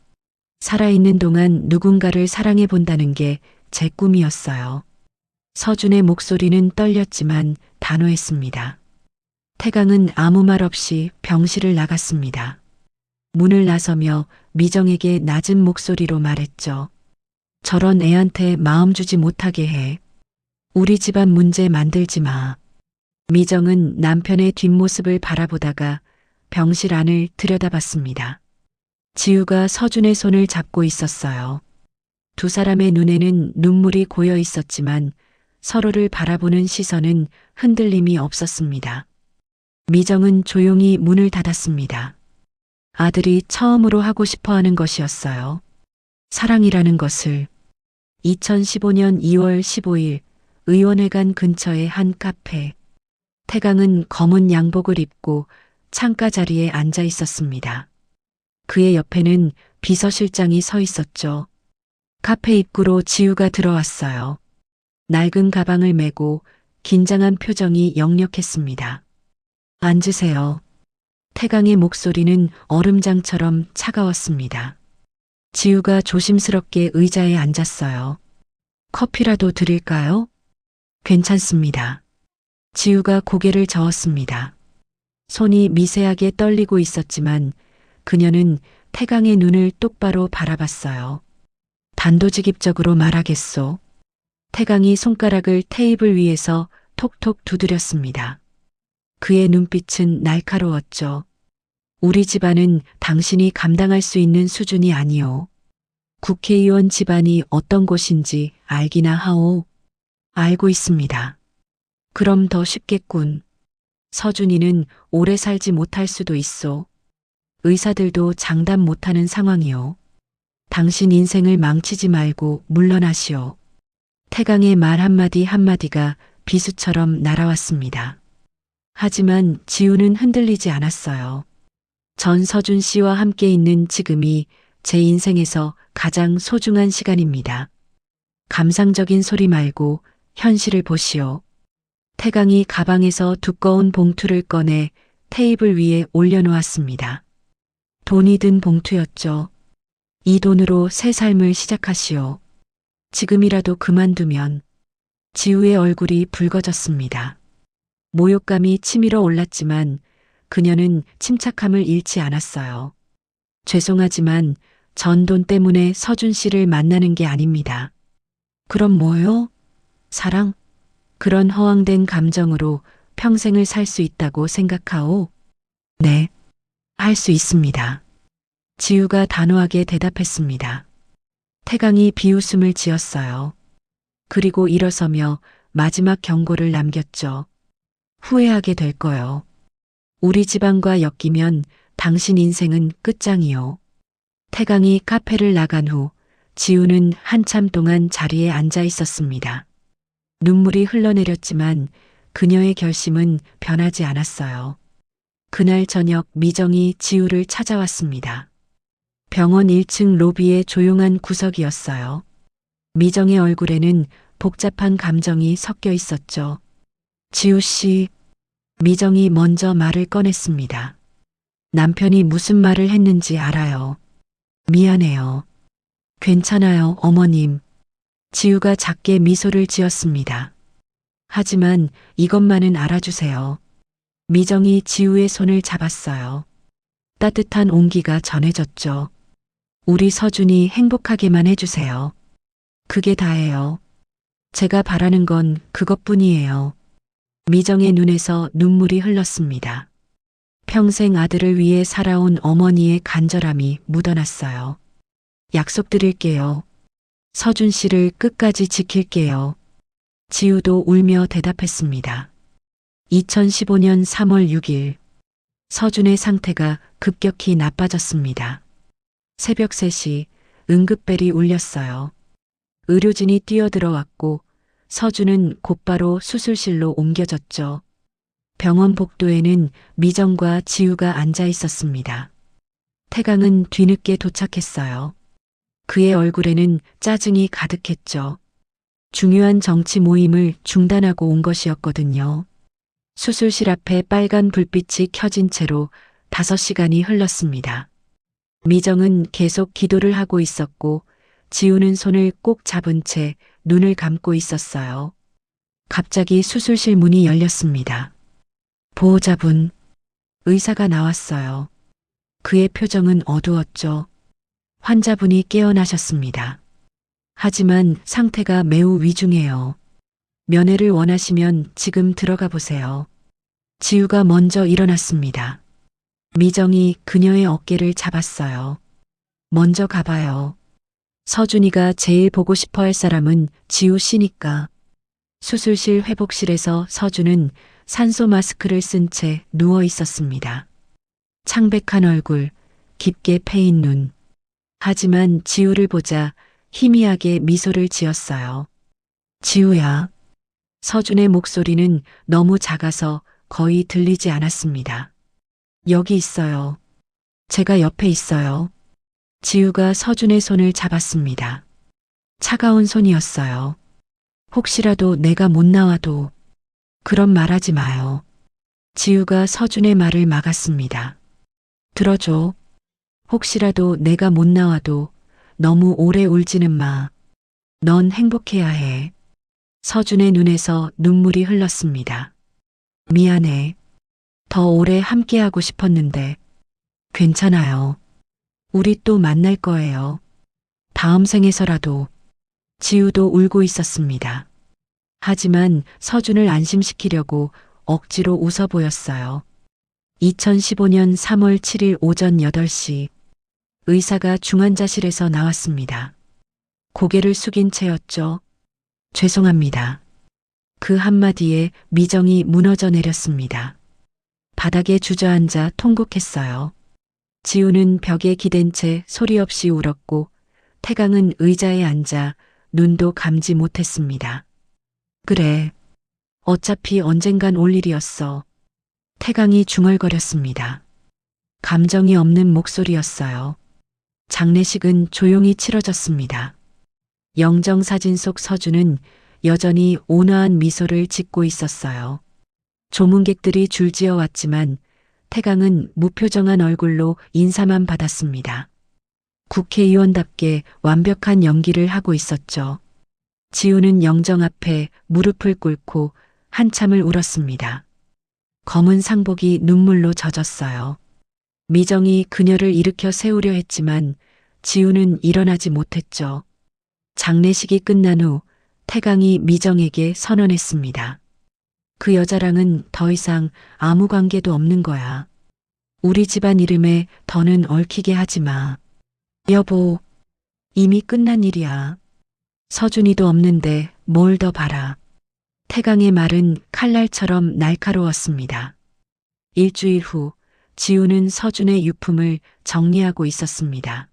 Speaker 2: 살아있는 동안 누군가를 사랑해 본다는 게 제 꿈이었어요. 서준의 목소리는 떨렸지만 단호했습니다. 태강은 아무 말 없이 병실을 나갔습니다. 문을 나서며 미정에게 낮은 목소리로 말했죠. 저런 애한테 마음 주지 못하게 해. 우리 집안 문제 만들지 마. 미정은 남편의 뒷모습을 바라보다가 병실 안을 들여다봤습니다. 지우가 서준의 손을 잡고 있었어요. 두 사람의 눈에는 눈물이 고여 있었지만 서로를 바라보는 시선은 흔들림이 없었습니다. 미정은 조용히 문을 닫았습니다. 아들이 처음으로 하고 싶어 하는 것이었어요. 사랑이라는 것을. 2015년 2월 15일 의원회관 근처의 한 카페. 태강은 검은 양복을 입고 창가 자리에 앉아 있었습니다. 그의 옆에는 비서실장이 서 있었죠. 카페 입구로 지우가 들어왔어요. 낡은 가방을 메고 긴장한 표정이 역력했습니다. 앉으세요. 태강의 목소리는 얼음장처럼 차가웠습니다. 지우가 조심스럽게 의자에 앉았어요. 커피라도 드릴까요? 괜찮습니다. 지우가 고개를 저었습니다. 손이 미세하게 떨리고 있었지만 그녀는 태강의 눈을 똑바로 바라봤어요. 단도직입적으로 말하겠소. 태강이 손가락을 테이블 위에서 톡톡 두드렸습니다. 그의 눈빛은 날카로웠죠. 우리 집안은 당신이 감당할 수 있는 수준이 아니오. 국회의원 집안이 어떤 곳인지 알기나 하오. 알고 있습니다. 그럼 더 쉽겠군. 서준이는 오래 살지 못할 수도 있소. 의사들도 장담 못하는 상황이오. 당신 인생을 망치지 말고 물러나시오. 태강의 말 한마디 한마디가 비수처럼 날아왔습니다. 하지만 지우는 흔들리지 않았어요. 전서준 씨와 함께 있는 지금이 제 인생에서 가장 소중한 시간입니다. 감상적인 소리 말고 현실을 보시오. 태강이 가방에서 두꺼운 봉투를 꺼내 테이블 위에 올려놓았습니다. 돈이 든 봉투였죠. 이 돈으로 새 삶을 시작하시오. 지금이라도 그만두면. 지우의 얼굴이 붉어졌습니다. 모욕감이 치밀어 올랐지만 그녀는 침착함을 잃지 않았어요. 죄송하지만 전 돈 때문에 서준 씨를 만나는 게 아닙니다. 그럼 뭐요? 사랑? 그런 허황된 감정으로 평생을 살 수 있다고 생각하오? 네, 할 수 있습니다. 지우가 단호하게 대답했습니다. 태강이 비웃음을 지었어요. 그리고 일어서며 마지막 경고를 남겼죠. 후회하게 될 거요. 우리 집안과 엮이면 당신 인생은 끝장이요. 태강이 카페를 나간 후 지우는 한참 동안 자리에 앉아 있었습니다. 눈물이 흘러내렸지만 그녀의 결심은 변하지 않았어요. 그날 저녁 미정이 지우를 찾아왔습니다. 병원 1층 로비의 조용한 구석이었어요. 미정의 얼굴에는 복잡한 감정이 섞여 있었죠. 지우 씨, 미정이 먼저 말을 꺼냈습니다. 남편이 무슨 말을 했는지 알아요. 미안해요. 괜찮아요, 어머님. 지우가 작게 미소를 지었습니다. 하지만 이것만은 알아주세요. 미정이 지우의 손을 잡았어요. 따뜻한 온기가 전해졌죠. 우리 서준이 행복하게만 해주세요. 그게 다예요. 제가 바라는 건 그것뿐이에요. 미정의 눈에서 눈물이 흘렀습니다. 평생 아들을 위해 살아온 어머니의 간절함이 묻어났어요. 약속드릴게요. 서준 씨를 끝까지 지킬게요. 지우도 울며 대답했습니다. 2015년 3월 6일, 서준의 상태가 급격히 나빠졌습니다. 새벽 3시 응급벨이 울렸어요. 의료진이 뛰어들어왔고 서준은 곧바로 수술실로 옮겨졌죠. 병원 복도에는 미정과 지우가 앉아 있었습니다. 태강은 뒤늦게 도착했어요. 그의 얼굴에는 짜증이 가득했죠. 중요한 정치 모임을 중단하고 온 것이었거든요. 수술실 앞에 빨간 불빛이 켜진 채로 5시간이 흘렀습니다. 미정은 계속 기도를 하고 있었고 지우는 손을 꼭 잡은 채 눈을 감고 있었어요. 갑자기 수술실 문이 열렸습니다. 보호자분, 의사가 나왔어요. 그의 표정은 어두웠죠. 환자분이 깨어나셨습니다. 하지만 상태가 매우 위중해요. 면회를 원하시면 지금 들어가 보세요. 지우가 먼저 일어났습니다. 미정이 그녀의 어깨를 잡았어요. 먼저 가봐요. 서준이가 제일 보고 싶어 할 사람은 지우 씨니까. 수술실 회복실에서 서준은 산소 마스크를 쓴 채 누워 있었습니다. 창백한 얼굴, 깊게 패인 눈. 하지만 지우를 보자 희미하게 미소를 지었어요. 지우야. 서준의 목소리는 너무 작아서 거의 들리지 않았습니다. 여기 있어요. 제가 옆에 있어요. 지우가 서준의 손을 잡았습니다. 차가운 손이었어요. 혹시라도 내가 못 나와도. 그런 말하지 마요. 지우가 서준의 말을 막았습니다. 들어줘. 혹시라도 내가 못 나와도 너무 오래 울지는 마. 넌 행복해야 해. 서준의 눈에서 눈물이 흘렀습니다. 미안해. 더 오래 함께하고 싶었는데. 괜찮아요. 우리 또 만날 거예요. 다음 생에서라도. 지우도 울고 있었습니다. 하지만 서준을 안심시키려고 억지로 웃어 보였어요. 2015년 3월 7일 오전 8시 의사가 중환자실에서 나왔습니다. 고개를 숙인 채였죠. 죄송합니다. 그 한마디에 미정이 무너져 내렸습니다. 바닥에 주저앉아 통곡했어요. 지우는 벽에 기댄 채 소리 없이 울었고 태강은 의자에 앉아 눈도 감지 못했습니다. 그래. 어차피 언젠간 올 일이었어. 태강이 중얼거렸습니다. 감정이 없는 목소리였어요. 장례식은 조용히 치러졌습니다. 영정사진 속 서준은 여전히 온화한 미소를 짓고 있었어요. 조문객들이 줄지어 왔지만 태강은 무표정한 얼굴로 인사만 받았습니다. 국회의원답게 완벽한 연기를 하고 있었죠. 지우는 영정 앞에 무릎을 꿇고 한참을 울었습니다. 검은 상복이 눈물로 젖었어요. 미정이 그녀를 일으켜 세우려 했지만 지우는 일어나지 못했죠. 장례식이 끝난 후 태강이 미정에게 선언했습니다. 그 여자랑은 더 이상 아무 관계도 없는 거야. 우리 집안 이름에 더는 얽히게 하지 마. 여보, 이미 끝난 일이야. 서준이도 없는데 뭘 더 바라. 태강의 말은 칼날처럼 날카로웠습니다. 일주일 후 지우는 서준의 유품을 정리하고 있었습니다.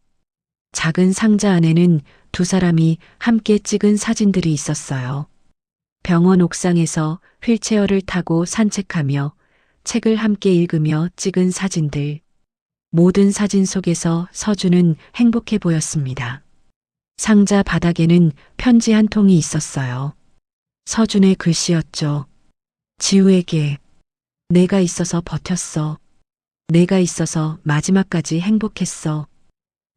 Speaker 2: 작은 상자 안에는 두 사람이 함께 찍은 사진들이 있었어요. 병원 옥상에서 휠체어를 타고 산책하며 책을 함께 읽으며 찍은 사진들. 모든 사진 속에서 서준은 행복해 보였습니다. 상자 바닥에는 편지 한 통이 있었어요. 서준의 글씨였죠. 지우에게 내가 있어서 버텼어. 내가 있어서 마지막까지 행복했어.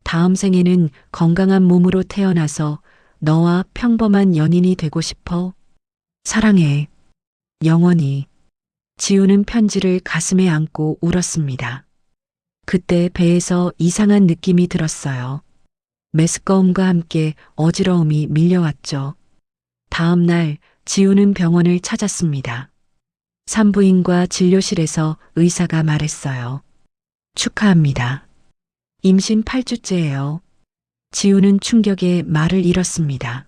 Speaker 2: 다음 생에는 건강한 몸으로 태어나서 너와 평범한 연인이 되고 싶어. 사랑해. 영원히. 지우는 편지를 가슴에 안고 울었습니다. 그때 배에서 이상한 느낌이 들었어요. 메스꺼움과 함께 어지러움이 밀려왔죠. 다음 날 지우는 병원을 찾았습니다. 산부인과 진료실에서 의사가 말했어요. 축하합니다. 임신 8주째예요. 지우는 충격에 말을 잃었습니다.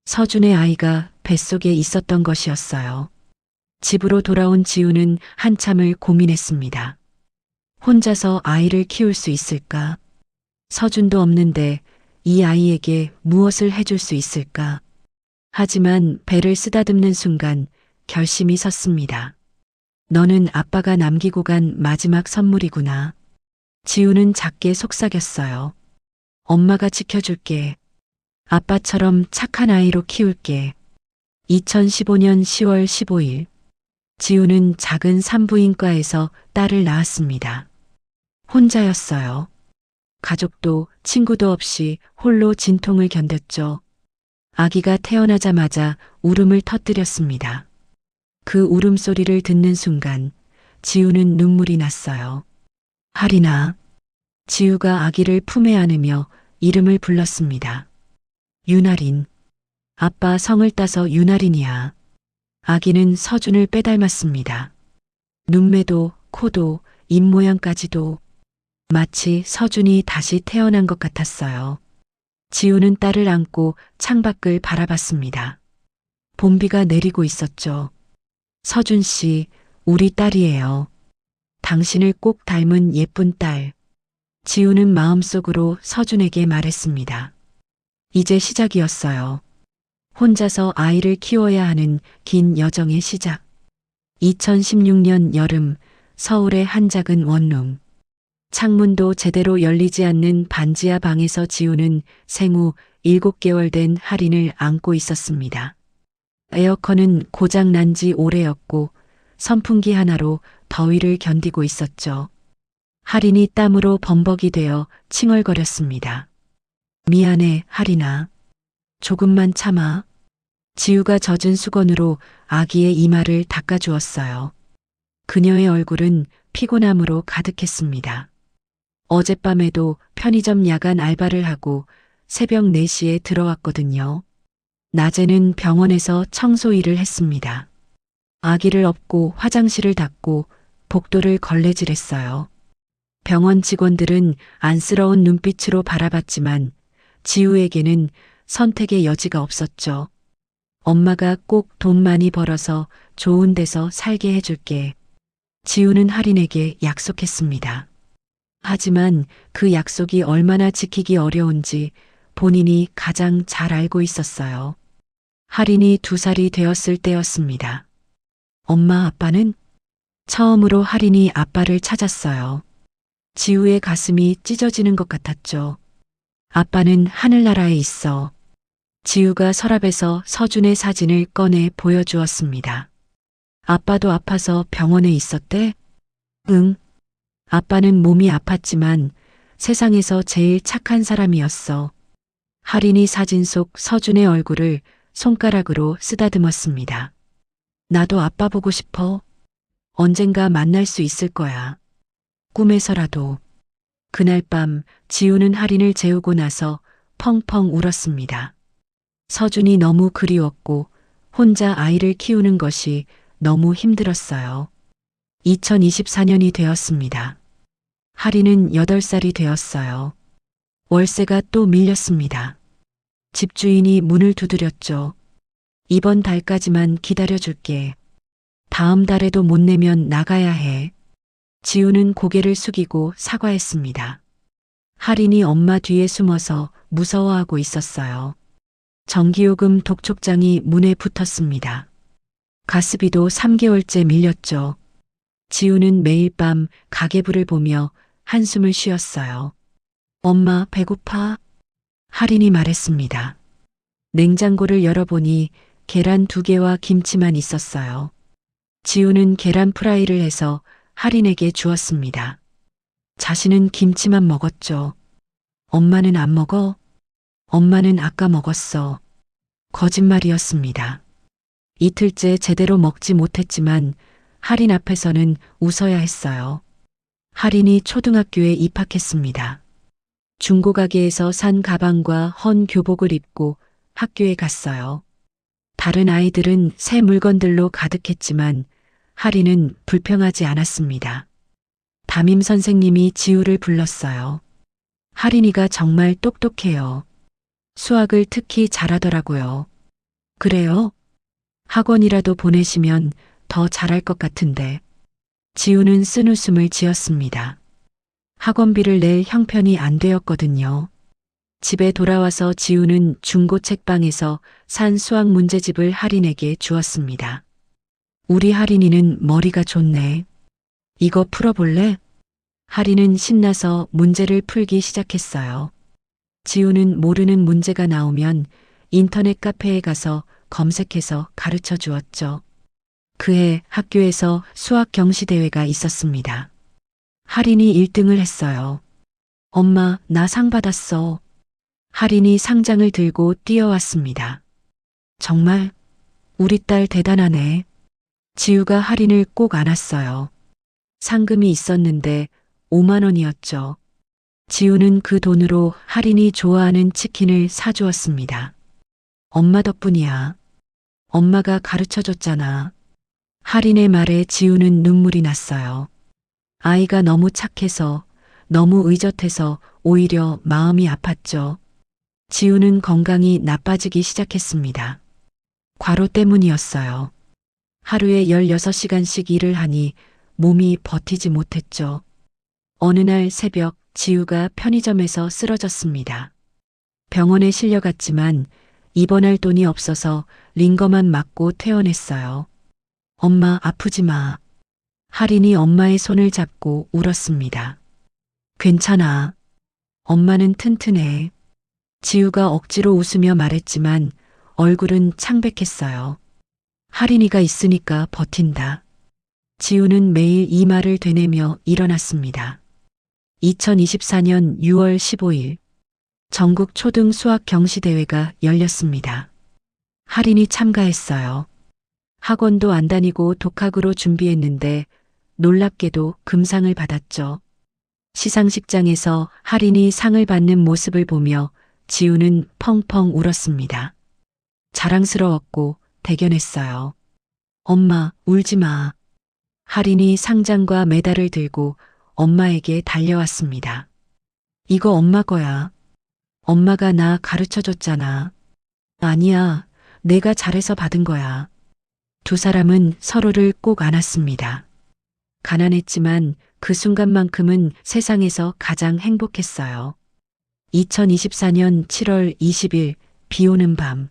Speaker 2: 서준의 아이가 뱃속에 있었던 것이었어요. 집으로 돌아온 지우는 한참을 고민했습니다. 혼자서 아이를 키울 수 있을까? 서준도 없는데 이 아이에게 무엇을 해줄 수 있을까? 하지만 배를 쓰다듬는 순간 결심이 섰습니다. 너는 아빠가 남기고 간 마지막 선물이구나. 지우는 작게 속삭였어요. 엄마가 지켜줄게. 아빠처럼 착한 아이로 키울게. 2015년 10월 15일. 지우는 작은 산부인과에서 딸을 낳았습니다. 혼자였어요. 가족도 친구도 없이 홀로 진통을 견뎠죠. 아기가 태어나자마자 울음을 터뜨렸습니다. 그 울음소리를 듣는 순간 지우는 눈물이 났어요. 하리나. 지우가 아기를 품에 안으며 이름을 불렀습니다. 유나린. 아빠 성을 따서 유나린이야. 아기는 서준을 빼닮았습니다. 눈매도 코도 입모양까지도 마치 서준이 다시 태어난 것 같았어요. 지우는 딸을 안고 창밖을 바라봤습니다. 봄비가 내리고 있었죠. 서준 씨, 우리 딸이에요. 당신을 꼭 닮은 예쁜 딸. 지우는 마음속으로 서준에게 말했습니다. 이제 시작이었어요. 혼자서 아이를 키워야 하는 긴 여정의 시작. 2016년 여름, 서울의 한 작은 원룸. 창문도 제대로 열리지 않는 반지하 방에서 지우는 생후 7개월 된 하린을 안고 있었습니다. 에어컨은 고장 난 지 오래였고 선풍기 하나로 더위를 견디고 있었죠. 하린이 땀으로 범벅이 되어 칭얼거렸습니다. 미안해, 하린아. 조금만 참아. 지우가 젖은 수건으로 아기의 이마를 닦아주었어요. 그녀의 얼굴은 피곤함으로 가득했습니다. 어젯밤에도 편의점 야간 알바를 하고 새벽 4시에 들어왔거든요. 낮에는 병원에서 청소 일을 했습니다. 아기를 업고 화장실을 닦고 복도를 걸레질했어요. 병원 직원들은 안쓰러운 눈빛으로 바라봤지만 지우에게는 선택의 여지가 없었죠. 엄마가 꼭 돈 많이 벌어서 좋은 데서 살게 해줄게. 지우는 하린에게 약속했습니다. 하지만 그 약속이 얼마나 지키기 어려운지 본인이 가장 잘 알고 있었어요. 하린이 2살이 되었을 때였습니다. 엄마 아빠는? 처음으로 하린이 아빠를 찾았어요. 지우의 가슴이 찢어지는 것 같았죠. 아빠는 하늘나라에 있어. 지우가 서랍에서 서준의 사진을 꺼내 보여주었습니다. 아빠도 아파서 병원에 있었대? 응. 아빠는 몸이 아팠지만 세상에서 제일 착한 사람이었어. 하린이 사진 속 서준의 얼굴을 손가락으로 쓰다듬었습니다. 나도 아빠 보고 싶어. 언젠가 만날 수 있을 거야. 꿈에서라도. 그날 밤 지우는 하린을 재우고 나서 펑펑 울었습니다. 서준이 너무 그리웠고 혼자 아이를 키우는 것이 너무 힘들었어요. 2024년이 되었습니다. 하린은 8살이 되었어요. 월세가 또 밀렸습니다. 집주인이 문을 두드렸죠. 이번 달까지만 기다려줄게. 다음 달에도 못 내면 나가야 해. 지우는 고개를 숙이고 사과했습니다. 하린이 엄마 뒤에 숨어서 무서워하고 있었어요. 전기요금 독촉장이 문에 붙었습니다. 가스비도 3개월째 밀렸죠. 지우는 매일 밤 가계부를 보며 한숨을 쉬었어요. 엄마, 배고파? 할인이 말했습니다. 냉장고를 열어보니 계란 2개와 김치만 있었어요. 지우는 계란 프라이를 해서 할인에게 주었습니다. 자신은 김치만 먹었죠. 엄마는 안 먹어? 엄마는 아까 먹었어. 거짓말이었습니다. 이틀째 제대로 먹지 못했지만 할인 앞에서는 웃어야 했어요. 할인이 초등학교에 입학했습니다. 중고가게에서 산 가방과 헌 교복을 입고 학교에 갔어요. 다른 아이들은 새 물건들로 가득했지만 할인은 불평하지 않았습니다. 담임 선생님이 지우를 불렀어요. 할인이가 정말 똑똑해요. 수학을 특히 잘하더라고요. 그래요? 학원이라도 보내시면 더 잘할 것 같은데. 지우는 쓴웃음을 지었습니다. 학원비를 낼 형편이 안 되었거든요. 집에 돌아와서 지우는 중고 책방에서 산 수학 문제집을 할인에게 주었습니다. 우리 할인이는 머리가 좋네. 이거 풀어볼래? 할인은 신나서 문제를 풀기 시작했어요. 지우는 모르는 문제가 나오면 인터넷 카페에 가서 검색해서 가르쳐 주었죠. 그해 학교에서 수학 경시대회가 있었습니다. 할인이 1등을 했어요. 엄마, 나 상 받았어. 할인이 상장을 들고 뛰어왔습니다. 정말? 우리 딸 대단하네. 지우가 할인을 꼭 안았어요. 상금이 있었는데 5만 원이었죠. 지우는 그 돈으로 할인이 좋아하는 치킨을 사주었습니다. 엄마 덕분이야. 엄마가 가르쳐 줬잖아. 할인의 말에 지우는 눈물이 났어요. 아이가 너무 착해서, 너무 의젓해서 오히려 마음이 아팠죠. 지우는 건강이 나빠지기 시작했습니다. 과로 때문이었어요. 하루에 16시간씩 일을 하니 몸이 버티지 못했죠. 어느 날 새벽 지우가 편의점에서 쓰러졌습니다. 병원에 실려갔지만 입원할 돈이 없어서 링거만 맞고 퇴원했어요. 엄마, 아프지 마. 할인이 엄마의 손을 잡고 울었습니다. 괜찮아. 엄마는 튼튼해. 지우가 억지로 웃으며 말했지만 얼굴은 창백했어요. 할인이가 있으니까 버틴다. 지우는 매일 이 말을 되뇌며 일어났습니다. 2024년 6월 15일 전국 초등 수학 경시대회가 열렸습니다. 할인이 참가했어요. 학원도 안 다니고 독학으로 준비했는데 놀랍게도 금상을 받았죠. 시상식장에서 할인이 상을 받는 모습을 보며 지우는 펑펑 울었습니다. 자랑스러웠고 대견했어요. 엄마, 울지 마. 할인이 상장과 메달을 들고 엄마에게 달려왔습니다. 이거 엄마 거야. 엄마가 나 가르쳐 줬잖아. 아니야, 내가 잘해서 받은 거야. 두 사람은 서로를 꼭 안았습니다. 가난했지만 그 순간만큼은 세상에서 가장 행복했어요. 2024년 7월 20일 비 오는 밤.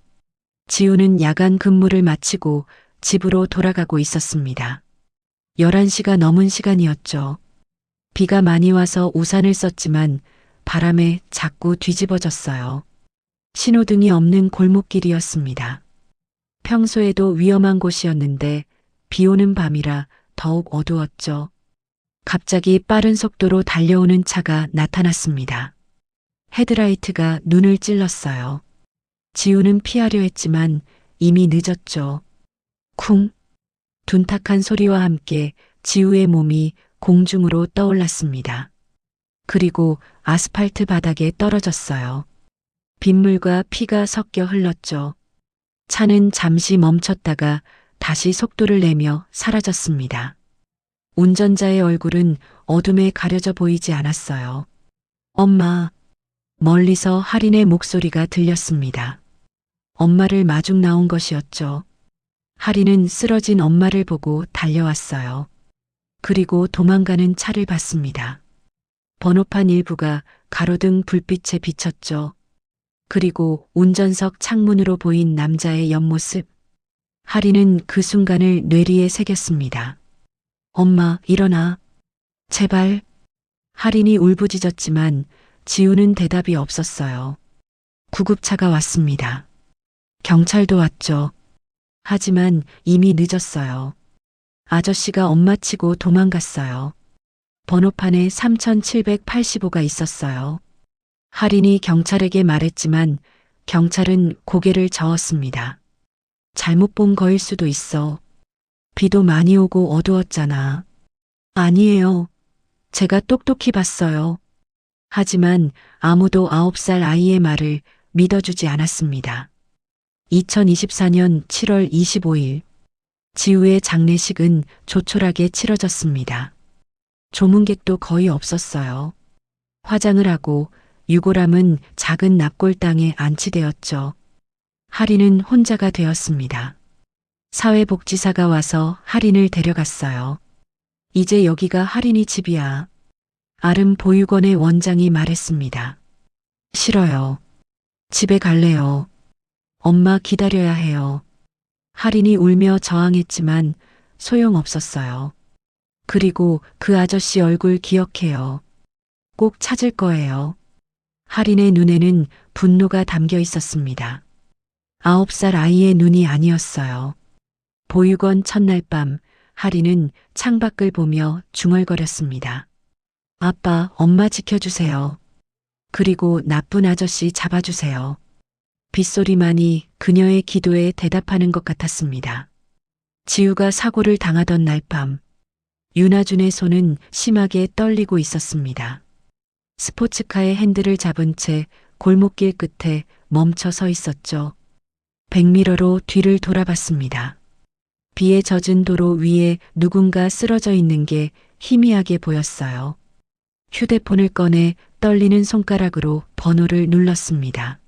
Speaker 2: 지우는 야간 근무를 마치고 집으로 돌아가고 있었습니다. 11시가 넘은 시간이었죠. 비가 많이 와서 우산을 썼지만 바람에 자꾸 뒤집어졌어요. 신호등이 없는 골목길이었습니다. 평소에도 위험한 곳이었는데 비 오는 밤이라 더욱 어두웠죠. 갑자기 빠른 속도로 달려오는 차가 나타났습니다. 헤드라이트가 눈을 찔렀어요. 지우는 피하려 했지만 이미 늦었죠. 쿵! 둔탁한 소리와 함께 지우의 몸이 공중으로 떠올랐습니다. 그리고 아스팔트 바닥에 떨어졌어요. 빗물과 피가 섞여 흘렀죠. 차는 잠시 멈췄다가 다시 속도를 내며 사라졌습니다. 운전자의 얼굴은 어둠에 가려져 보이지 않았어요. 엄마. 멀리서 할인의 목소리가 들렸습니다. 엄마를 마중 나온 것이었죠. 할인은 쓰러진 엄마를 보고 달려왔어요. 그리고 도망가는 차를 봤습니다. 번호판 일부가 가로등 불빛에 비쳤죠. 그리고 운전석 창문으로 보인 남자의 옆모습. 할인은 그 순간을 뇌리에 새겼습니다. 엄마, 일어나. 제발. 할인이 울부짖었지만 지우는 대답이 없었어요. 구급차가 왔습니다. 경찰도 왔죠. 하지만 이미 늦었어요. 아저씨가 엄마 치고 도망갔어요. 번호판에 3785가 있었어요. 할인이 경찰에게 말했지만 경찰은 고개를 저었습니다. 잘못 본 거일 수도 있어. 비도 많이 오고 어두웠잖아. 아니에요. 제가 똑똑히 봤어요. 하지만 아무도 9살 아이의 말을 믿어주지 않았습니다. 2024년 7월 25일, 지우의 장례식은 조촐하게 치러졌습니다. 조문객도 거의 없었어요. 화장을 하고 유골함은 작은 납골당에 안치되었죠. 할인은 혼자가 되었습니다. 사회복지사가 와서 할인을 데려갔어요. 이제 여기가 할인이 집이야. 아름 보육원의 원장이 말했습니다. 싫어요. 집에 갈래요. 엄마 기다려야 해요. 할인이 울며 저항했지만 소용없었어요. 그리고 그 아저씨 얼굴 기억해요. 꼭 찾을 거예요. 할인의 눈에는 분노가 담겨 있었습니다. 9살 아이의 눈이 아니었어요. 보육원 첫날 밤, 할인은 창밖을 보며 중얼거렸습니다. 아빠, 엄마 지켜주세요. 그리고 나쁜 아저씨 잡아주세요. 빗소리만이 그녀의 기도에 대답하는 것 같았습니다. 지우가 사고를 당하던 날 밤, 윤아준의 손은 심하게 떨리고 있었습니다. 스포츠카의 핸들을 잡은 채 골목길 끝에 멈춰 서 있었죠. 백미러로 뒤를 돌아봤습니다. 비에 젖은 도로 위에 누군가 쓰러져 있는 게 희미하게 보였어요. 휴대폰을 꺼내 떨리는 손가락으로 번호를 눌렀습니다.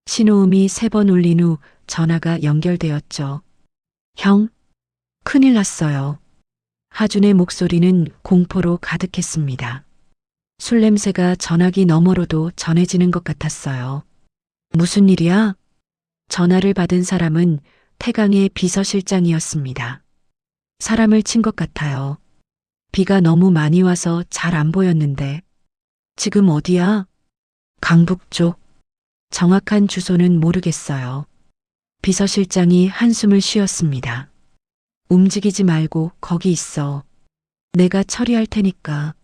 Speaker 2: 신호음이 3번 울린 후 전화가 연결되었죠. 형, 큰일 났어요. 하준의 목소리는 공포로 가득했습니다. 술 냄새가 전화기 너머로도 전해지는 것 같았어요. 무슨 일이야? 전화를 받은 사람은 태강의 비서실장이었습니다. 사람을 친 것 같아요. 비가 너무 많이 와서 잘 안 보였는데. 지금 어디야? 강북 쪽. 정확한 주소는 모르겠어요. 비서실장이 한숨을 쉬었습니다. 움직이지 말고 거기 있어. 내가 처리할 테니까.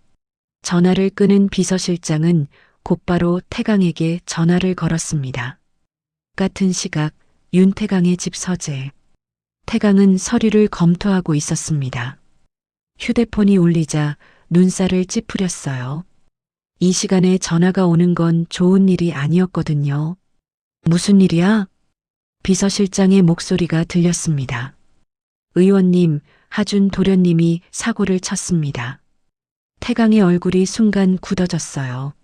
Speaker 2: 전화를 끄는 비서실장은 곧바로 태강에게 전화를 걸었습니다. 같은 시각 윤태강의 집 서재. 태강은 서류를 검토하고 있었습니다. 휴대폰이 울리자 눈살을 찌푸렸어요. 이 시간에 전화가 오는 건 좋은 일이 아니었거든요. 무슨 일이야? 비서실장의 목소리가 들렸습니다. 의원님, 하준 도련님이 사고를 쳤습니다. 태강의 얼굴이 순간 굳어졌어요.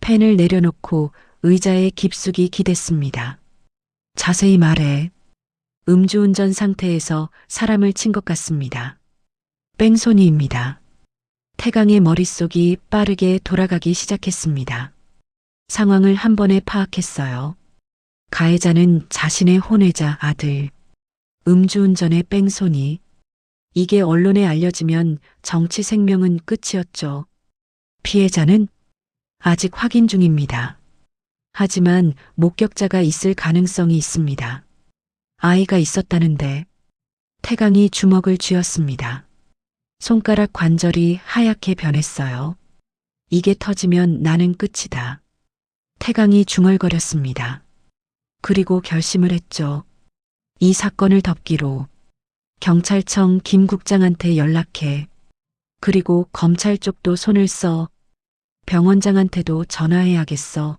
Speaker 2: 펜을 내려놓고 의자에 깊숙이 기댔습니다. 자세히 말해. 음주운전 상태에서 사람을 친 것 같습니다. 뺑소니입니다. 태강의 머릿속이 빠르게 돌아가기 시작했습니다. 상황을 한 번에 파악했어요. 가해자는 자신의 혼외자 아들. 음주운전의 뺑소니. 이게 언론에 알려지면 정치 생명은 끝이었죠. 피해자는 아직 확인 중입니다. 하지만 목격자가 있을 가능성이 있습니다. 아이가 있었다는데. 태강이 주먹을 쥐었습니다. 손가락 관절이 하얗게 변했어요. 이게 터지면 나는 끝이다. 태강이 중얼거렸습니다. 그리고 결심을 했죠. 이 사건을 덮기로 경찰청 김 국장한테 연락해. 그리고 검찰 쪽도 손을 써. 병원장한테도 전화해야겠어.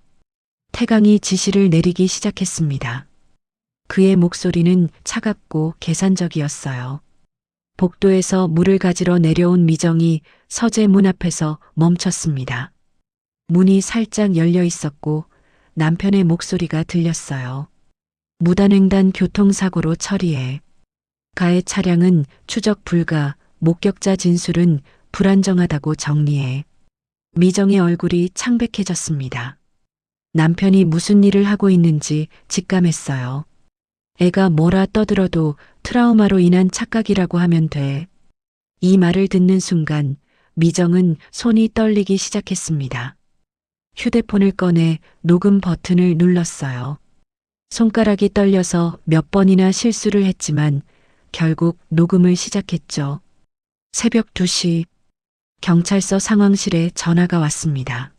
Speaker 2: 태강이 지시를 내리기 시작했습니다. 그의 목소리는 차갑고 계산적이었어요. 복도에서 물을 가지러 내려온 미정이 서재 문 앞에서 멈췄습니다. 문이 살짝 열려 있었고 남편의 목소리가 들렸어요. 무단횡단 교통사고로 처리해. 가해 차량은 추적 불가, 목격자 진술은 불안정하다고 정리해. 미정의 얼굴이 창백해졌습니다. 남편이 무슨 일을 하고 있는지 직감했어요. 애가 뭐라 떠들어도 트라우마로 인한 착각이라고 하면 돼. 이 말을 듣는 순간 미정은 손이 떨리기 시작했습니다. 휴대폰을 꺼내 녹음 버튼을 눌렀어요. 손가락이 떨려서 몇 번이나 실수를 했지만 결국 녹음을 시작했죠. 새벽 2시 경찰서 상황실에 전화가 왔습니다.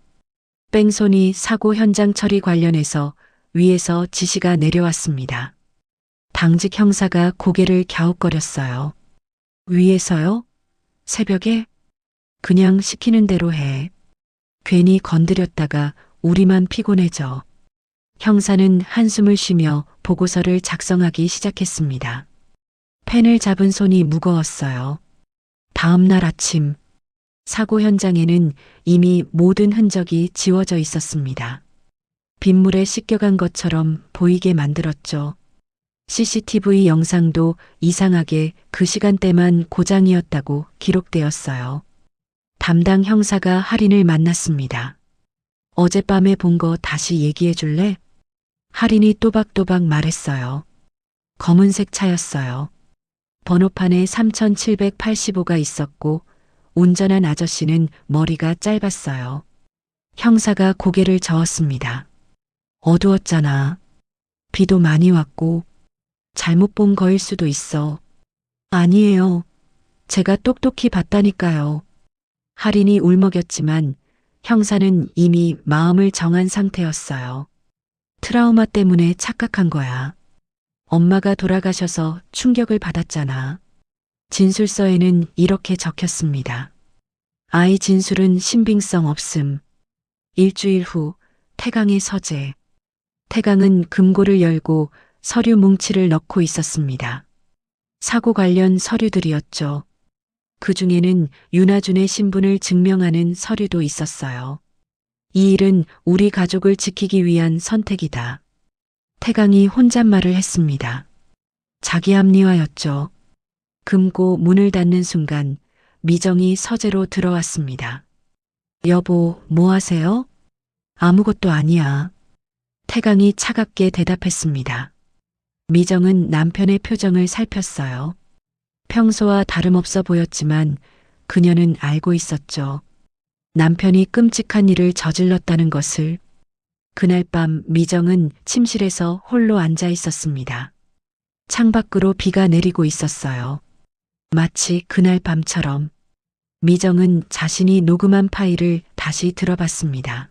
Speaker 2: 뺑소니 사고 현장 처리 관련해서 위에서 지시가 내려왔습니다. 당직 형사가 고개를 갸웃거렸어요. 위에서요? 새벽에? 그냥 시키는 대로 해. 괜히 건드렸다가 우리만 피곤해져. 형사는 한숨을 쉬며 보고서를 작성하기 시작했습니다. 펜을 잡은 손이 무거웠어요. 다음 날 아침, 사고 현장에는 이미 모든 흔적이 지워져 있었습니다. 빗물에 씻겨간 것처럼 보이게 만들었죠. CCTV 영상도 이상하게 그 시간대만 고장이었다고 기록되었어요. 담당 형사가 할인을 만났습니다. 어젯밤에 본 거 다시 얘기해 줄래? 할인이 또박또박 말했어요. 검은색 차였어요. 번호판에 3785가 있었고 운전한 아저씨는 머리가 짧았어요. 형사가 고개를 저었습니다. 어두웠잖아. 비도 많이 왔고 잘못 본 거일 수도 있어. 아니에요. 제가 똑똑히 봤다니까요. 할인이 울먹였지만 형사는 이미 마음을 정한 상태였어요. 트라우마 때문에 착각한 거야. 엄마가 돌아가셔서 충격을 받았잖아. 진술서에는 이렇게 적혔습니다. 아이 진술은 신빙성 없음. 일주일 후 태강의 서재. 태강은 금고를 열고 서류 뭉치를 넣고 있었습니다. 사고 관련 서류들이었죠. 그 중에는 윤아준의 신분을 증명하는 서류도 있었어요. 이 일은 우리 가족을 지키기 위한 선택이다. 태강이 혼잣말을 했습니다. 자기 합리화였죠. 금고 문을 닫는 순간 미정이 서재로 들어왔습니다. 여보, 뭐 하세요? 아무것도 아니야. 태강이 차갑게 대답했습니다. 미정은 남편의 표정을 살폈어요. 평소와 다름없어 보였지만 그녀는 알고 있었죠. 남편이 끔찍한 일을 저질렀다는 것을. 그날 밤 미정은 침실에서 홀로 앉아 있었습니다. 창밖으로 비가 내리고 있었어요. 마치 그날 밤처럼. 미정은 자신이 녹음한 파일을 다시 들어봤습니다.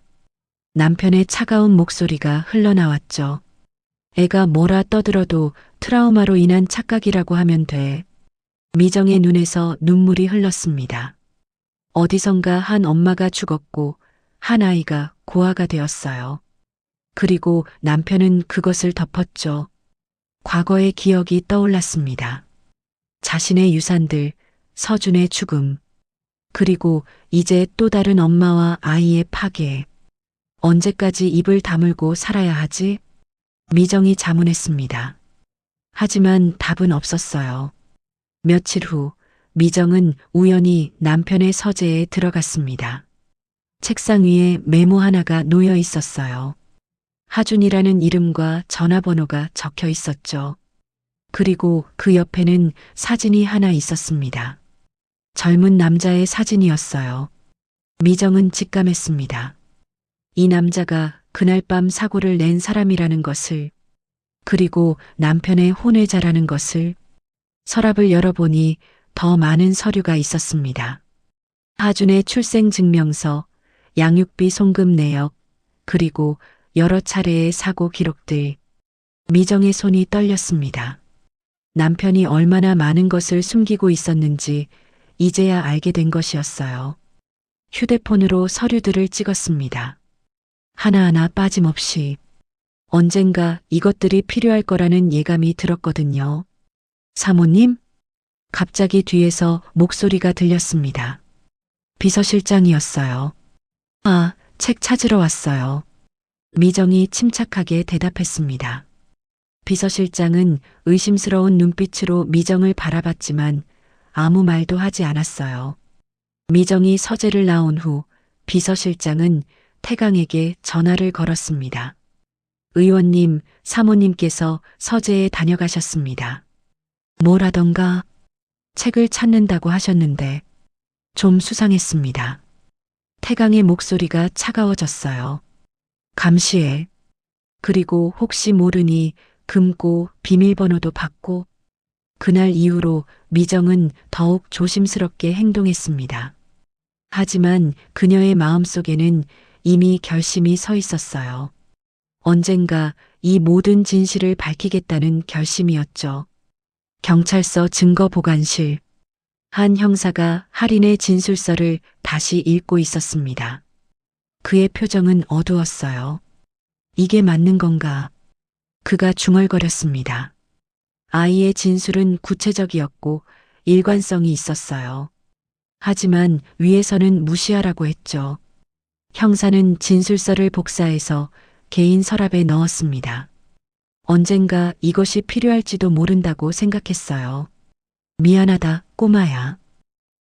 Speaker 2: 남편의 차가운 목소리가 흘러나왔죠. 애가 뭐라 떠들어도 트라우마로 인한 착각이라고 하면 돼. 미정의 눈에서 눈물이 흘렀습니다. 어디선가 한 엄마가 죽었고 한 아이가 고아가 되었어요. 그리고 남편은 그것을 덮었죠. 과거의 기억이 떠올랐습니다. 자신의 유산들, 서준의 죽음, 그리고 이제 또 다른 엄마와 아이의 파괴. 언제까지 입을 다물고 살아야 하지? 미정이 자문했습니다. 하지만 답은 없었어요. 며칠 후 미정은 우연히 남편의 서재에 들어갔습니다. 책상 위에 메모 하나가 놓여 있었어요. 하준이라는 이름과 전화번호가 적혀 있었죠. 그리고 그 옆에는 사진이 하나 있었습니다. 젊은 남자의 사진이었어요. 미정은 직감했습니다. 이 남자가 그날 밤 사고를 낸 사람이라는 것을, 그리고 남편의 혼외자라는 것을. 서랍을 열어보니 더 많은 서류가 있었습니다. 하준의 출생증명서, 양육비 송금 내역, 그리고 여러 차례의 사고 기록들. 미정의 손이 떨렸습니다. 남편이 얼마나 많은 것을 숨기고 있었는지 이제야 알게 된 것이었어요. 휴대폰으로 서류들을 찍었습니다. 하나하나 빠짐없이. 언젠가 이것들이 필요할 거라는 예감이 들었거든요. 사모님? 갑자기 뒤에서 목소리가 들렸습니다. 비서실장이었어요. 아, 책 찾으러 왔어요. 미정이 침착하게 대답했습니다. 비서실장은 의심스러운 눈빛으로 미정을 바라봤지만 아무 말도 하지 않았어요. 미정이 서재를 나온 후 비서실장은 태강에게 전화를 걸었습니다. 의원님, 사모님께서 서재에 다녀가셨습니다. 뭘 하던가? 책을 찾는다고 하셨는데. 좀 수상했습니다. 태강의 목소리가 차가워졌어요. 감시해. 그리고 혹시 모르니 금고 비밀번호도 받고. 그날 이후로 미정은 더욱 조심스럽게 행동했습니다. 하지만 그녀의 마음속에는 이미 결심이 서 있었어요. 언젠가 이 모든 진실을 밝히겠다는 결심이었죠. 경찰서 증거보관실. 한 형사가 할인의 진술서를 다시 읽고 있었습니다. 그의 표정은 어두웠어요. 이게 맞는 건가? 그가 중얼거렸습니다. 아이의 진술은 구체적이었고 일관성이 있었어요. 하지만 위에서는 무시하라고 했죠. 형사는 진술서를 복사해서 개인 서랍에 넣었습니다. 언젠가 이것이 필요할지도 모른다고 생각했어요. 미안하다, 꼬마야.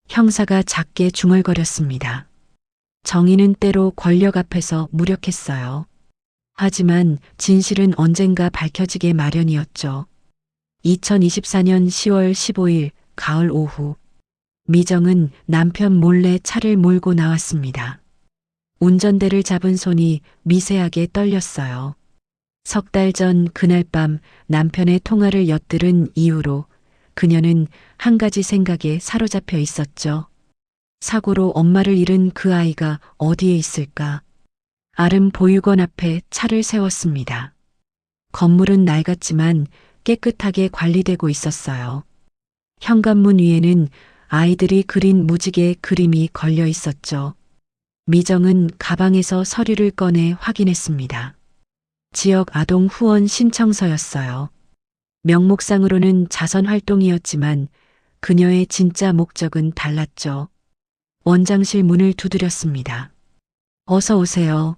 Speaker 2: 형사가 작게 중얼거렸습니다. 정의는 때로 권력 앞에서 무력했어요. 하지만 진실은 언젠가 밝혀지게 마련이었죠. 2024년 10월 15일 가을 오후, 미정은 남편 몰래 차를 몰고 나왔습니다. 운전대를 잡은 손이 미세하게 떨렸어요. 석 달 전 그날 밤 남편의 통화를 엿들은 이후로 그녀는 한 가지 생각에 사로잡혀 있었죠. 사고로 엄마를 잃은 그 아이가 어디에 있을까? 아름 보육원 앞에 차를 세웠습니다. 건물은 낡았지만 깨끗하게 관리되고 있었어요. 현관문 위에는 아이들이 그린 무지개 그림이 걸려 있었죠. 미정은 가방에서 서류를 꺼내 확인했습니다. 지역 아동 후원 신청서였어요. 명목상으로는 자선 활동이었지만 그녀의 진짜 목적은 달랐죠. 원장실 문을 두드렸습니다. 어서 오세요.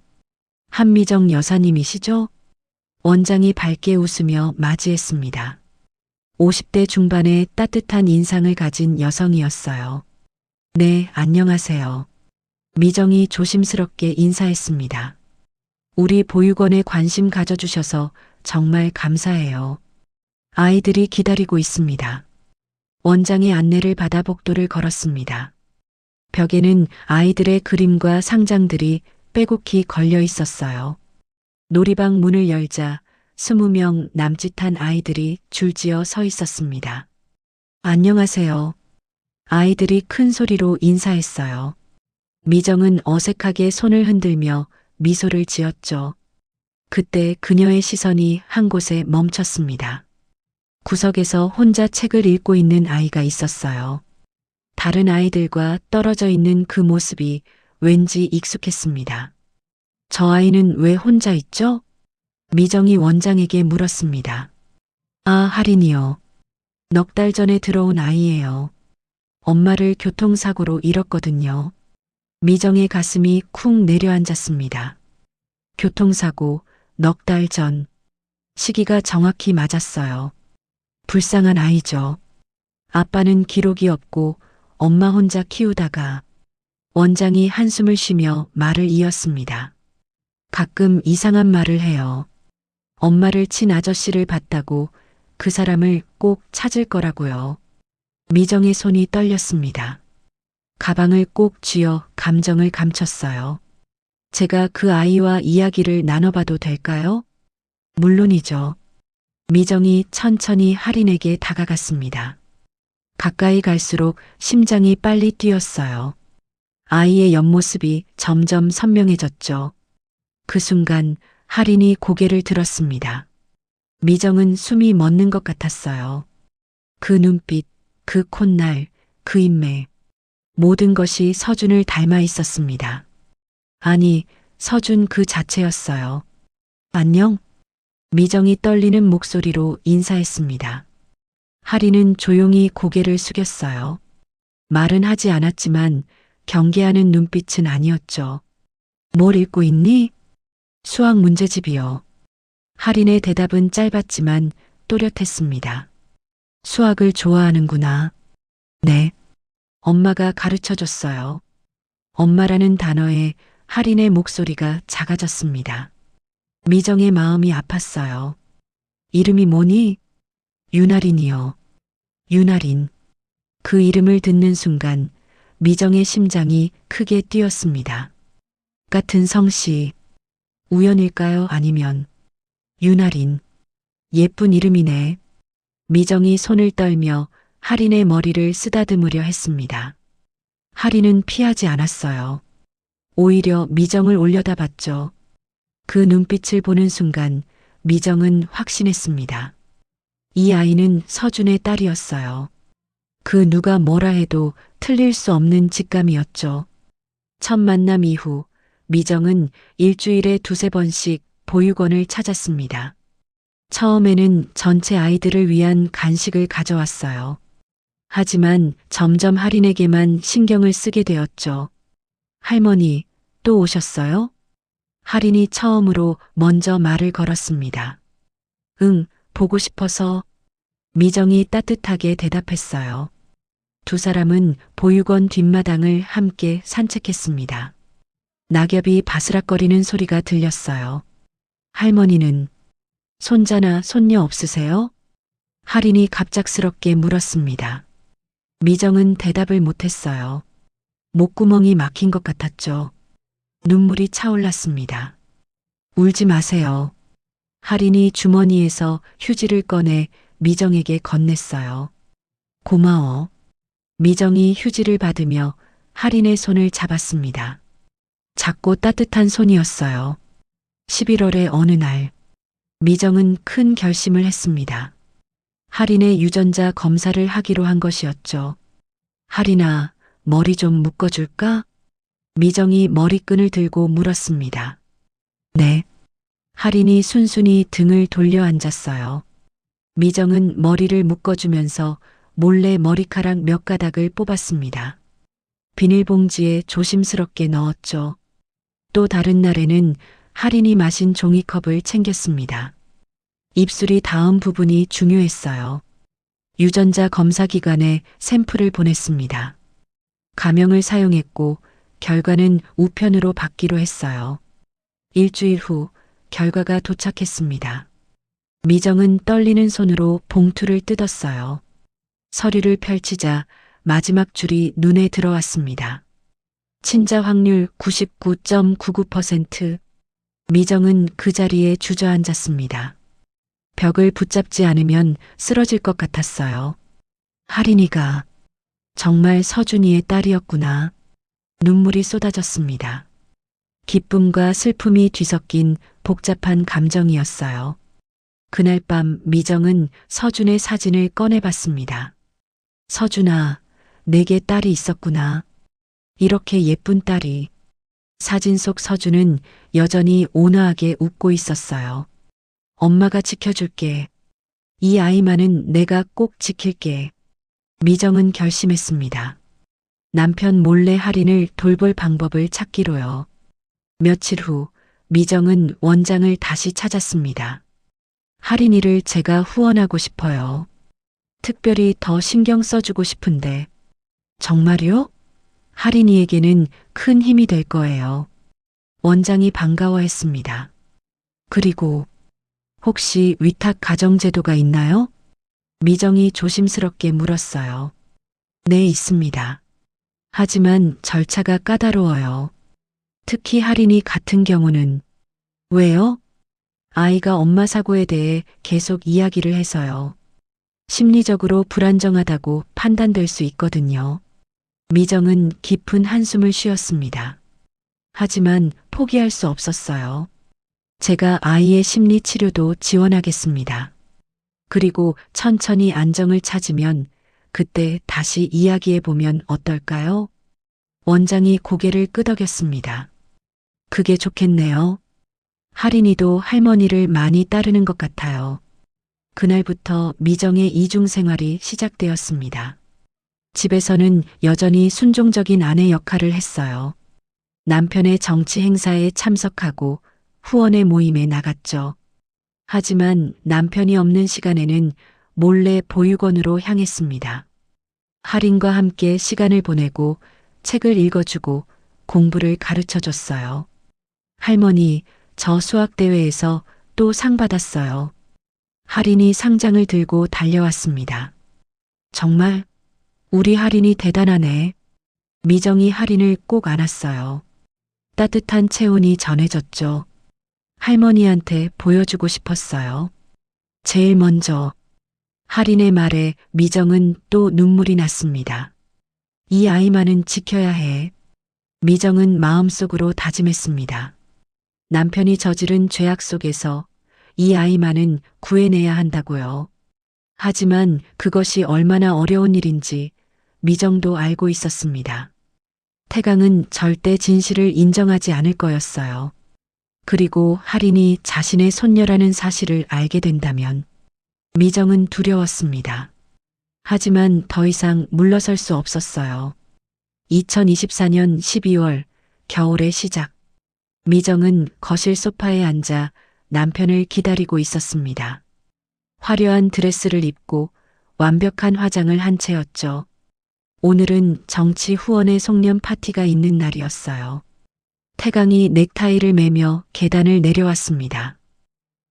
Speaker 2: 한미정 여사님이시죠? 원장이 밝게 웃으며 맞이했습니다. 50대 중반의 따뜻한 인상을 가진 여성이었어요. 네, 안녕하세요. 미정이 조심스럽게 인사했습니다. 우리 보육원에 관심 가져주셔서 정말 감사해요. 아이들이 기다리고 있습니다. 원장의 안내를 받아 복도를 걸었습니다. 벽에는 아이들의 그림과 상장들이 빼곡히 걸려 있었어요. 놀이방 문을 열자 20명 남짓한 아이들이 줄지어 서 있었습니다. 안녕하세요. 아이들이 큰 소리로 인사했어요. 미정은 어색하게 손을 흔들며 미소를 지었죠. 그때 그녀의 시선이 한 곳에 멈췄습니다. 구석에서 혼자 책을 읽고 있는 아이가 있었어요. 다른 아이들과 떨어져 있는 그 모습이 왠지 익숙했습니다. 저 아이는 왜 혼자 있죠? 미정이 원장에게 물었습니다. 아, 할인이요. 넉 달 전에 들어온 아이예요. 엄마를 교통사고로 잃었거든요. 미정의 가슴이 쿵 내려앉았습니다. 교통사고, 넉 달 전. 시기가 정확히 맞았어요. 불쌍한 아이죠. 아빠는 기록이 없고 엄마 혼자 키우다가. 원장이 한숨을 쉬며 말을 이었습니다. 가끔 이상한 말을 해요. 엄마를 친 아저씨를 봤다고 그 사람을 꼭 찾을 거라고요. 미정의 손이 떨렸습니다. 가방을 꼭 쥐어 감정을 감췄어요. 제가 그 아이와 이야기를 나눠봐도 될까요? 물론이죠. 미정이 천천히 할인에게 다가갔습니다. 가까이 갈수록 심장이 빨리 뛰었어요. 아이의 옆모습이 점점 선명해졌죠. 그 순간 할인이 고개를 들었습니다. 미정은 숨이 멎는 것 같았어요. 그 눈빛, 그 콧날, 그 인매. 모든 것이 서준을 닮아 있었습니다. 아니, 서준 그 자체였어요. 안녕? 미정이 떨리는 목소리로 인사했습니다. 할인은 조용히 고개를 숙였어요. 말은 하지 않았지만 경계하는 눈빛은 아니었죠. 뭘 읽고 있니? 수학 문제집이요. 할인의 대답은 짧았지만 또렷했습니다. 수학을 좋아하는구나. 네. 엄마가 가르쳐줬어요. 엄마라는 단어에 할인의 목소리가 작아졌습니다. 미정의 마음이 아팠어요. 이름이 뭐니? 유나린이요. 유나린. 그 이름을 듣는 순간 미정의 심장이 크게 뛰었습니다. 같은 성씨, 우연일까요? 아니면 윤아린, 예쁜 이름이네. 미정이 손을 떨며 할인의 머리를 쓰다듬으려 했습니다. 할인은 피하지 않았어요. 오히려 미정을 올려다봤죠. 그 눈빛을 보는 순간 미정은 확신했습니다. 이 아이는 서준의 딸이었어요. 그 누가 뭐라 해도 틀릴 수 없는 직감이었죠. 첫 만남 이후 미정은 일주일에 두세 번씩 보육원을 찾았습니다. 처음에는 전체 아이들을 위한 간식을 가져왔어요. 하지만 점점 할인에게만 신경을 쓰게 되었죠. 할머니, 또 오셨어요? 할인이 처음으로 먼저 말을 걸었습니다. 응, 보고 싶어서. 미정이 따뜻하게 대답했어요. 두 사람은 보육원 뒷마당을 함께 산책했습니다. 낙엽이 바스락거리는 소리가 들렸어요. 할머니는 손자나 손녀 없으세요? 할인이 갑작스럽게 물었습니다. 미정은 대답을 못했어요. 목구멍이 막힌 것 같았죠. 눈물이 차올랐습니다. 울지 마세요. 할인이 주머니에서 휴지를 꺼내 미정에게 건넸어요. 고마워. 미정이 휴지를 받으며 할인의 손을 잡았습니다. 작고 따뜻한 손이었어요. 11월의 어느 날, 미정은 큰 결심을 했습니다. 할인의 유전자 검사를 하기로 한 것이었죠. 할인아, 머리 좀 묶어줄까? 미정이 머리끈을 들고 물었습니다. 네. 할인이 순순히 등을 돌려 앉았어요. 미정은 머리를 묶어주면서 몰래 머리카락 몇 가닥을 뽑았습니다. 비닐봉지에 조심스럽게 넣었죠. 또 다른 날에는 할인이 마신 종이컵을 챙겼습니다. 입술이 닿은 부분이 중요했어요. 유전자 검사 기관에 샘플을 보냈습니다. 가명을 사용했고 결과는 우편으로 받기로 했어요. 일주일 후 결과가 도착했습니다. 미정은 떨리는 손으로 봉투를 뜯었어요. 서류를 펼치자 마지막 줄이 눈에 들어왔습니다. 친자 확률 99.99%. 미정은 그 자리에 주저앉았습니다. 벽을 붙잡지 않으면 쓰러질 것 같았어요. 할인이가 정말 서준이의 딸이었구나. 눈물이 쏟아졌습니다. 기쁨과 슬픔이 뒤섞인 복잡한 감정이었어요. 그날 밤 미정은 서준의 사진을 꺼내봤습니다. 서준아, 내게 딸이 있었구나. 이렇게 예쁜 딸이. 사진 속 서준은 여전히 온화하게 웃고 있었어요. 엄마가 지켜줄게. 이 아이만은 내가 꼭 지킬게. 미정은 결심했습니다. 남편 몰래 할인을 돌볼 방법을 찾기로요. 며칠 후 미정은 원장을 다시 찾았습니다. 할인이를 제가 후원하고 싶어요. 특별히 더 신경 써주고 싶은데. 정말요? 할인이에게는 큰 힘이 될 거예요. 원장이 반가워했습니다. 그리고 혹시 위탁 가정제도가 있나요? 미정이 조심스럽게 물었어요. 네, 있습니다. 하지만 절차가 까다로워요. 특히 할인이 같은 경우는. 왜요? 아이가 엄마 사고에 대해 계속 이야기를 해서요. 심리적으로 불안정하다고 판단될 수 있거든요. 미정은 깊은 한숨을 쉬었습니다. 하지만 포기할 수 없었어요. 제가 아이의 심리 치료도 지원하겠습니다. 그리고 천천히 안정을 찾으면 그때 다시 이야기해 보면 어떨까요? 원장이 고개를 끄덕였습니다. 그게 좋겠네요. 할인이도 할머니를 많이 따르는 것 같아요. 그날부터 미정의 이중 생활이 시작되었습니다. 집에서는 여전히 순종적인 아내 역할을 했어요. 남편의 정치 행사에 참석하고 후원의 모임에 나갔죠. 하지만 남편이 없는 시간에는 몰래 보육원으로 향했습니다. 할인과 함께 시간을 보내고 책을 읽어주고 공부를 가르쳐줬어요. 할머니, 저 수학대회에서 또 상 받았어요. 할인이 상장을 들고 달려왔습니다. 정말? 우리 할인이 대단하네. 미정이 할인을 꼭 안았어요. 따뜻한 체온이 전해졌죠. 할머니한테 보여주고 싶었어요. 제일 먼저 할인의 말에 미정은 또 눈물이 났습니다. 이 아이만은 지켜야 해. 미정은 마음속으로 다짐했습니다. 남편이 저지른 죄악 속에서 이 아이만은 구해내야 한다고요. 하지만 그것이 얼마나 어려운 일인지 미정도 알고 있었습니다. 태강은 절대 진실을 인정하지 않을 거였어요. 그리고 할인이 자신의 손녀라는 사실을 알게 된다면 미정은 두려웠습니다. 하지만 더 이상 물러설 수 없었어요. 2024년 12월 겨울의 시작. 미정은 거실 소파에 앉아 남편을 기다리고 있었습니다. 화려한 드레스를 입고 완벽한 화장을 한 채였죠. 오늘은 정치 후원의 송년 파티가 있는 날이었어요. 태강이 넥타이를 매며 계단을 내려왔습니다.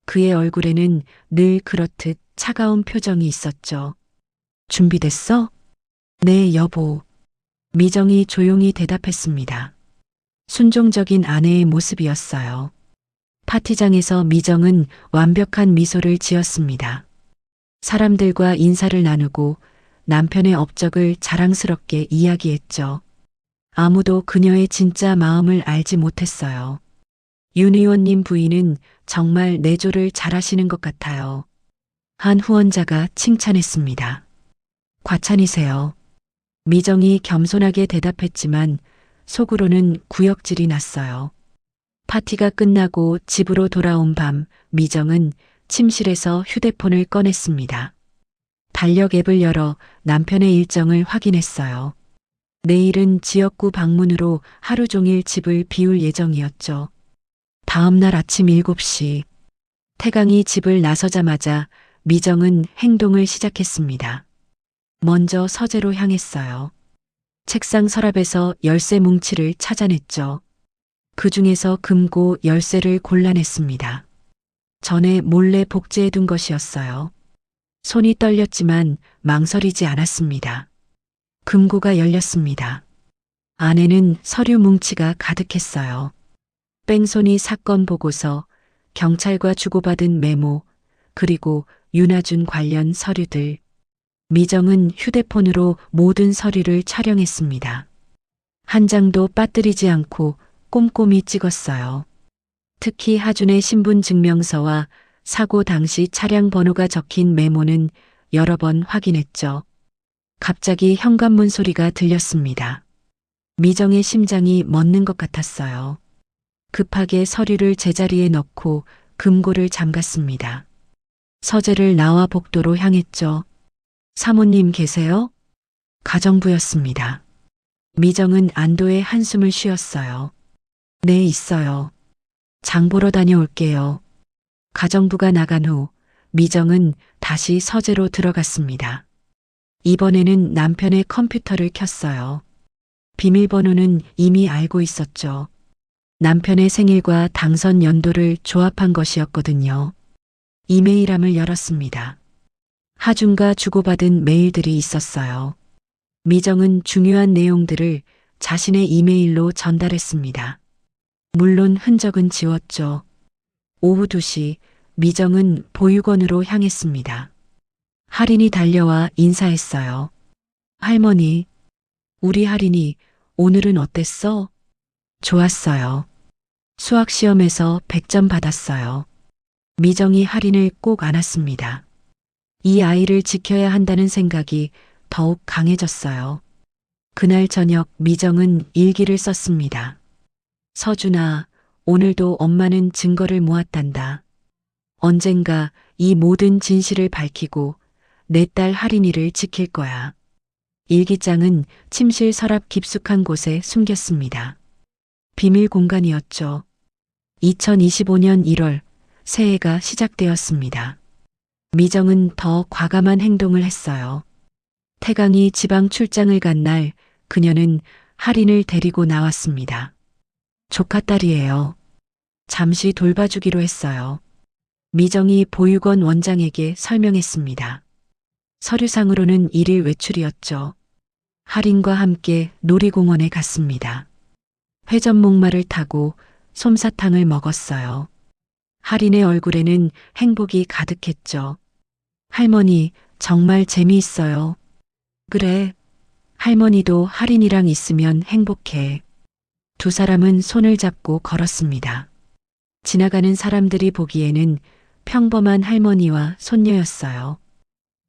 Speaker 2: 그의 얼굴에는 늘 그렇듯 차가운 표정이 있었죠. 준비됐어? 네, 여보. 미정이 조용히 대답했습니다. 순종적인 아내의 모습이었어요. 파티장에서 미정은 완벽한 미소를 지었습니다. 사람들과 인사를 나누고 남편의 업적을 자랑스럽게 이야기했죠. 아무도 그녀의 진짜 마음을 알지 못했어요. 윤 의원님 부인은 정말 내조를 잘하시는 것 같아요. 한 후원자가 칭찬했습니다. 과찬이세요. 미정이 겸손하게 대답했지만 속으로는 구역질이 났어요. 파티가 끝나고 집으로 돌아온 밤 미정은 침실에서 휴대폰을 꺼냈습니다. 달력 앱을 열어 남편의 일정을 확인했어요. 내일은 지역구 방문으로 하루 종일 집을 비울 예정이었죠. 다음 날 아침 7시 태강이 집을 나서자마자 미정은 행동을 시작했습니다. 먼저 서재로 향했어요. 책상 서랍에서 열쇠 뭉치를 찾아냈죠. 그 중에서 금고 열쇠를 골라냈습니다. 전에 몰래 복제해둔 것이었어요. 손이 떨렸지만 망설이지 않았습니다. 금고가 열렸습니다. 안에는 서류 뭉치가 가득했어요. 뺑소니 사건 보고서, 경찰과 주고받은 메모, 그리고 윤아준 관련 서류들. 미정은 휴대폰으로 모든 서류를 촬영했습니다. 한 장도 빠뜨리지 않고 꼼꼼히 찍었어요. 특히 하준의 신분증명서와 사고 당시 차량 번호가 적힌 메모는 여러 번 확인했죠. 갑자기 현관문 소리가 들렸습니다. 미정의 심장이 멎는 것 같았어요. 급하게 서류를 제자리에 넣고 금고를 잠갔습니다. 서재를 나와 복도로 향했죠. 사모님 계세요? 가정부였습니다. 미정은 안도의 한숨을 쉬었어요. 네, 있어요. 장 보러 다녀올게요. 가정부가 나간 후 미정은 다시 서재로 들어갔습니다. 이번에는 남편의 컴퓨터를 켰어요. 비밀번호는 이미 알고 있었죠. 남편의 생일과 당선 연도를 조합한 것이었거든요. 이메일함을 열었습니다. 하준과 주고받은 메일들이 있었어요. 미정은 중요한 내용들을 자신의 이메일로 전달했습니다. 물론 흔적은 지웠죠. 오후 2시 미정은 보육원으로 향했습니다. 할인이 달려와 인사했어요. 할머니, 우리 할인이 오늘은 어땠어? 좋았어요. 수학 시험에서 100점 받았어요. 미정이 할인을 꼭 안았습니다. 이 아이를 지켜야 한다는 생각이 더욱 강해졌어요. 그날 저녁 미정은 일기를 썼습니다. 서준아, 오늘도 엄마는 증거를 모았단다. 언젠가 이 모든 진실을 밝히고 내 딸 할인이를 지킬 거야. 일기장은 침실 서랍 깊숙한 곳에 숨겼습니다. 비밀 공간이었죠. 2025년 1월 새해가 시작되었습니다. 미정은 더 과감한 행동을 했어요. 태강이 지방 출장을 간 날 그녀는 할인을 데리고 나왔습니다. 조카딸이에요. 잠시 돌봐주기로 했어요. 미정이 보육원 원장에게 설명했습니다. 서류상으로는 1일 외출이었죠. 할인과 함께 놀이공원에 갔습니다. 회전목마를 타고 솜사탕을 먹었어요. 할인의 얼굴에는 행복이 가득했죠. 할머니, 정말 재미있어요. 그래. 할머니도 할인이랑 있으면 행복해. 두 사람은 손을 잡고 걸었습니다. 지나가는 사람들이 보기에는 평범한 할머니와 손녀였어요.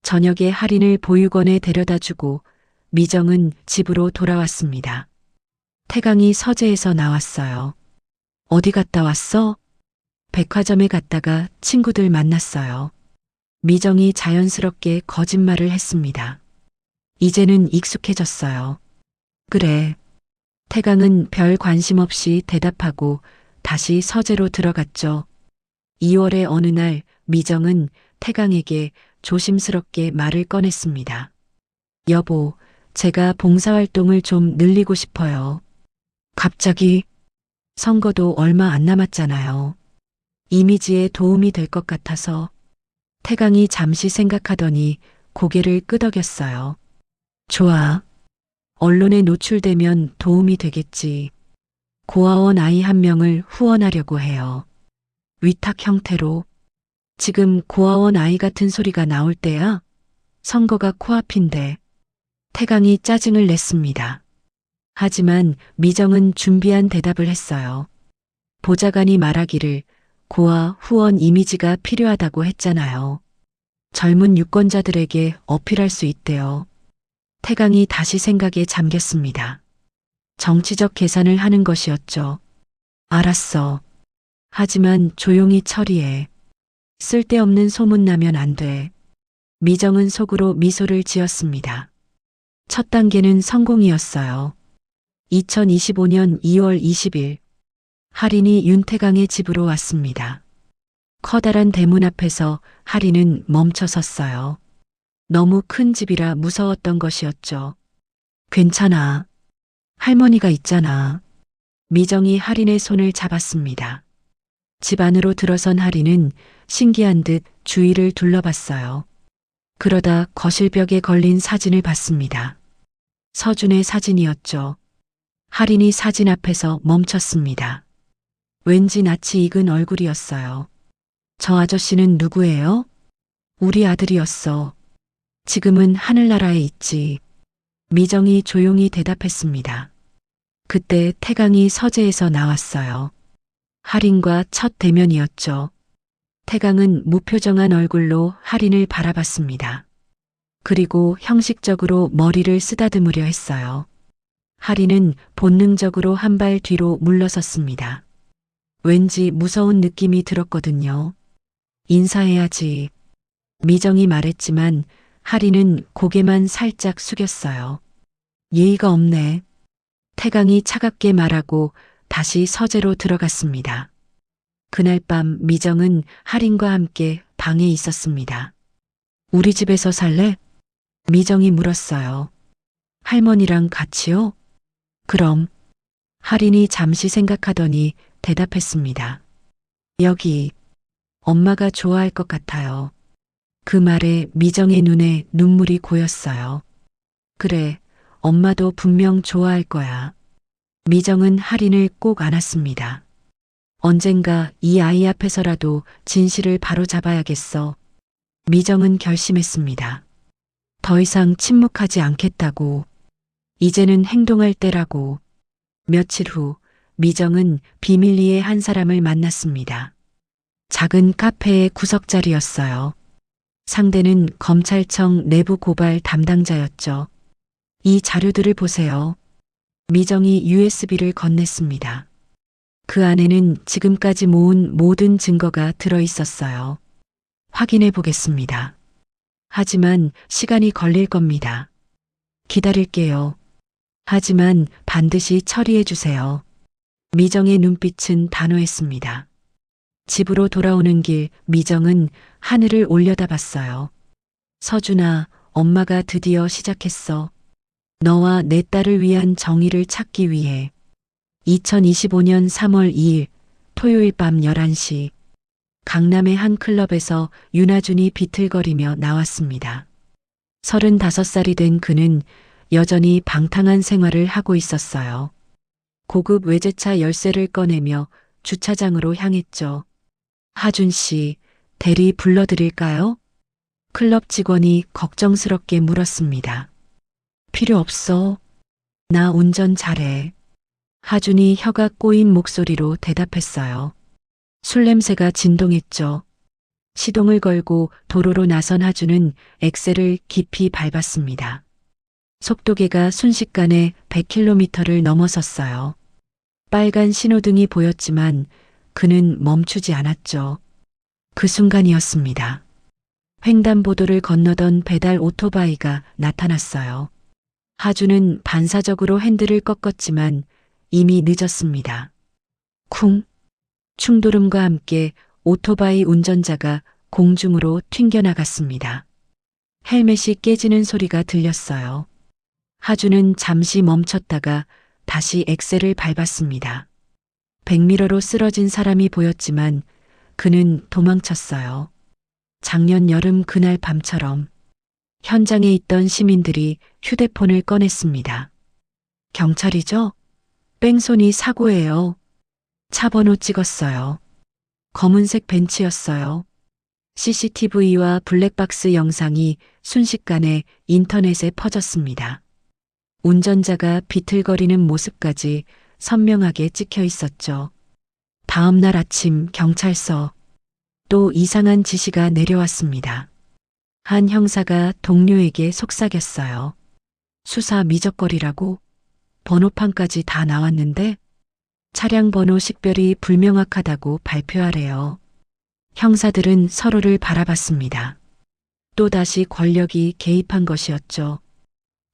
Speaker 2: 저녁에 할인을 보육원에 데려다 주고 미정은 집으로 돌아왔습니다. 태강이 서재에서 나왔어요. 어디 갔다 왔어? 백화점에 갔다가 친구들 만났어요. 미정이 자연스럽게 거짓말을 했습니다. 이제는 익숙해졌어요. 그래. 태강은 별 관심 없이 대답하고 다시 서재로 들어갔죠. 2월의 어느 날 미정은 태강에게 조심스럽게 말을 꺼냈습니다. 여보, 제가 봉사활동을 좀 늘리고 싶어요. 갑자기? 선거도 얼마 안 남았잖아요. 이미지에 도움이 될 것 같아서. 태강이 잠시 생각하더니 고개를 끄덕였어요. 좋아. 언론에 노출되면 도움이 되겠지. 고아원 아이 한 명을 후원하려고 해요. 위탁 형태로. 지금 고아원 아이 같은 소리가 나올 때야? 선거가 코앞인데. 태강이 짜증을 냈습니다. 하지만 미정은 준비한 대답을 했어요. 보좌관이 말하기를 고아 후원 이미지가 필요하다고 했잖아요. 젊은 유권자들에게 어필할 수 있대요. 태강이 다시 생각에 잠겼습니다. 정치적 계산을 하는 것이었죠. 알았어. 하지만 조용히 처리해. 쓸데없는 소문 나면 안 돼. 미정은 속으로 미소를 지었습니다. 첫 단계는 성공이었어요. 2025년 2월 20일 할인이 윤태강의 집으로 왔습니다. 커다란 대문 앞에서 할인은 멈춰 섰어요. 너무 큰 집이라 무서웠던 것이었죠. 괜찮아. 할머니가 있잖아. 미정이 할인의 손을 잡았습니다. 집 안으로 들어선 할인은 신기한 듯 주위를 둘러봤어요. 그러다 거실벽에 걸린 사진을 봤습니다. 서준의 사진이었죠. 할인이 사진 앞에서 멈췄습니다. 왠지 낯이 익은 얼굴이었어요. 저 아저씨는 누구예요? 우리 아들이었어. 지금은 하늘나라에 있지. 미정이 조용히 대답했습니다. 그때 태강이 서재에서 나왔어요. 할인과 첫 대면이었죠. 태강은 무표정한 얼굴로 할인을 바라봤습니다. 그리고 형식적으로 머리를 쓰다듬으려 했어요. 할인은 본능적으로 한 발 뒤로 물러섰습니다. 왠지 무서운 느낌이 들었거든요. 인사해야지. 미정이 말했지만 할인은 고개만 살짝 숙였어요. 예의가 없네. 태강이 차갑게 말하고 다시 서재로 들어갔습니다. 그날 밤 미정은 할인과 함께 방에 있었습니다. 우리 집에서 살래? 미정이 물었어요. 할머니랑 같이요? 그럼. 할인이 잠시 생각하더니 대답했습니다. 여기. 엄마가 좋아할 것 같아요. 그 말에 미정의 눈에 눈물이 고였어요. 그래, 엄마도 분명 좋아할 거야. 미정은 할인을 꼭 안았습니다. 언젠가 이 아이 앞에서라도 진실을 바로잡아야겠어. 미정은 결심했습니다. 더 이상 침묵하지 않겠다고. 이제는 행동할 때라고. 며칠 후 미정은 비밀리에 한 사람을 만났습니다. 작은 카페의 구석자리였어요. 상대는 검찰청 내부 고발 담당자였죠. 이 자료들을 보세요. 미정이 USB를 건넸습니다. 그 안에는 지금까지 모은 모든 증거가 들어 있었어요. 확인해 보겠습니다. 하지만 시간이 걸릴 겁니다. 기다릴게요. 하지만 반드시 처리해 주세요. 미정의 눈빛은 단호했습니다. 집으로 돌아오는 길 미정은 하늘을 올려다봤어요. 서준아, 엄마가 드디어 시작했어. 너와 내 딸을 위한 정의를 찾기 위해. 2025년 3월 2일 토요일 밤 11시 강남의 한 클럽에서 윤아준이 비틀거리며 나왔습니다. 35살이 된 그는 여전히 방탕한 생활을 하고 있었어요. 고급 외제차 열쇠를 꺼내며 주차장으로 향했죠. 하준 씨, 대리 불러드릴까요? 클럽 직원이 걱정스럽게 물었습니다. 필요 없어. 나 운전 잘해. 하준이 혀가 꼬인 목소리로 대답했어요. 술 냄새가 진동했죠. 시동을 걸고 도로로 나선 하준은 엑셀을 깊이 밟았습니다. 속도계가 순식간에 100km를 넘어섰어요. 빨간 신호등이 보였지만 그는 멈추지 않았죠. 그 순간이었습니다. 횡단보도를 건너던 배달 오토바이가 나타났어요. 하준은 반사적으로 핸들을 꺾었지만 이미 늦었습니다. 쿵! 충돌음과 함께 오토바이 운전자가 공중으로 튕겨나갔습니다. 헬멧이 깨지는 소리가 들렸어요. 하준은 잠시 멈췄다가 다시 엑셀을 밟았습니다. 백미러로 쓰러진 사람이 보였지만 그는 도망쳤어요. 작년 여름 그날 밤처럼 현장에 있던 시민들이 휴대폰을 꺼냈습니다. 경찰이죠? 뺑소니 사고예요. 차 번호 찍었어요. 검은색 벤츠였어요. CCTV와 블랙박스 영상이 순식간에 인터넷에 퍼졌습니다. 운전자가 비틀거리는 모습까지 선명하게 찍혀 있었죠. 다음 날 아침 경찰서 또 이상한 지시가 내려왔습니다. 한 형사가 동료에게 속삭였어요. 수사 미적거리라고 번호판까지 다 나왔는데 차량 번호 식별이 불명확하다고 발표하래요. 형사들은 서로를 바라봤습니다. 또다시 권력이 개입한 것이었죠.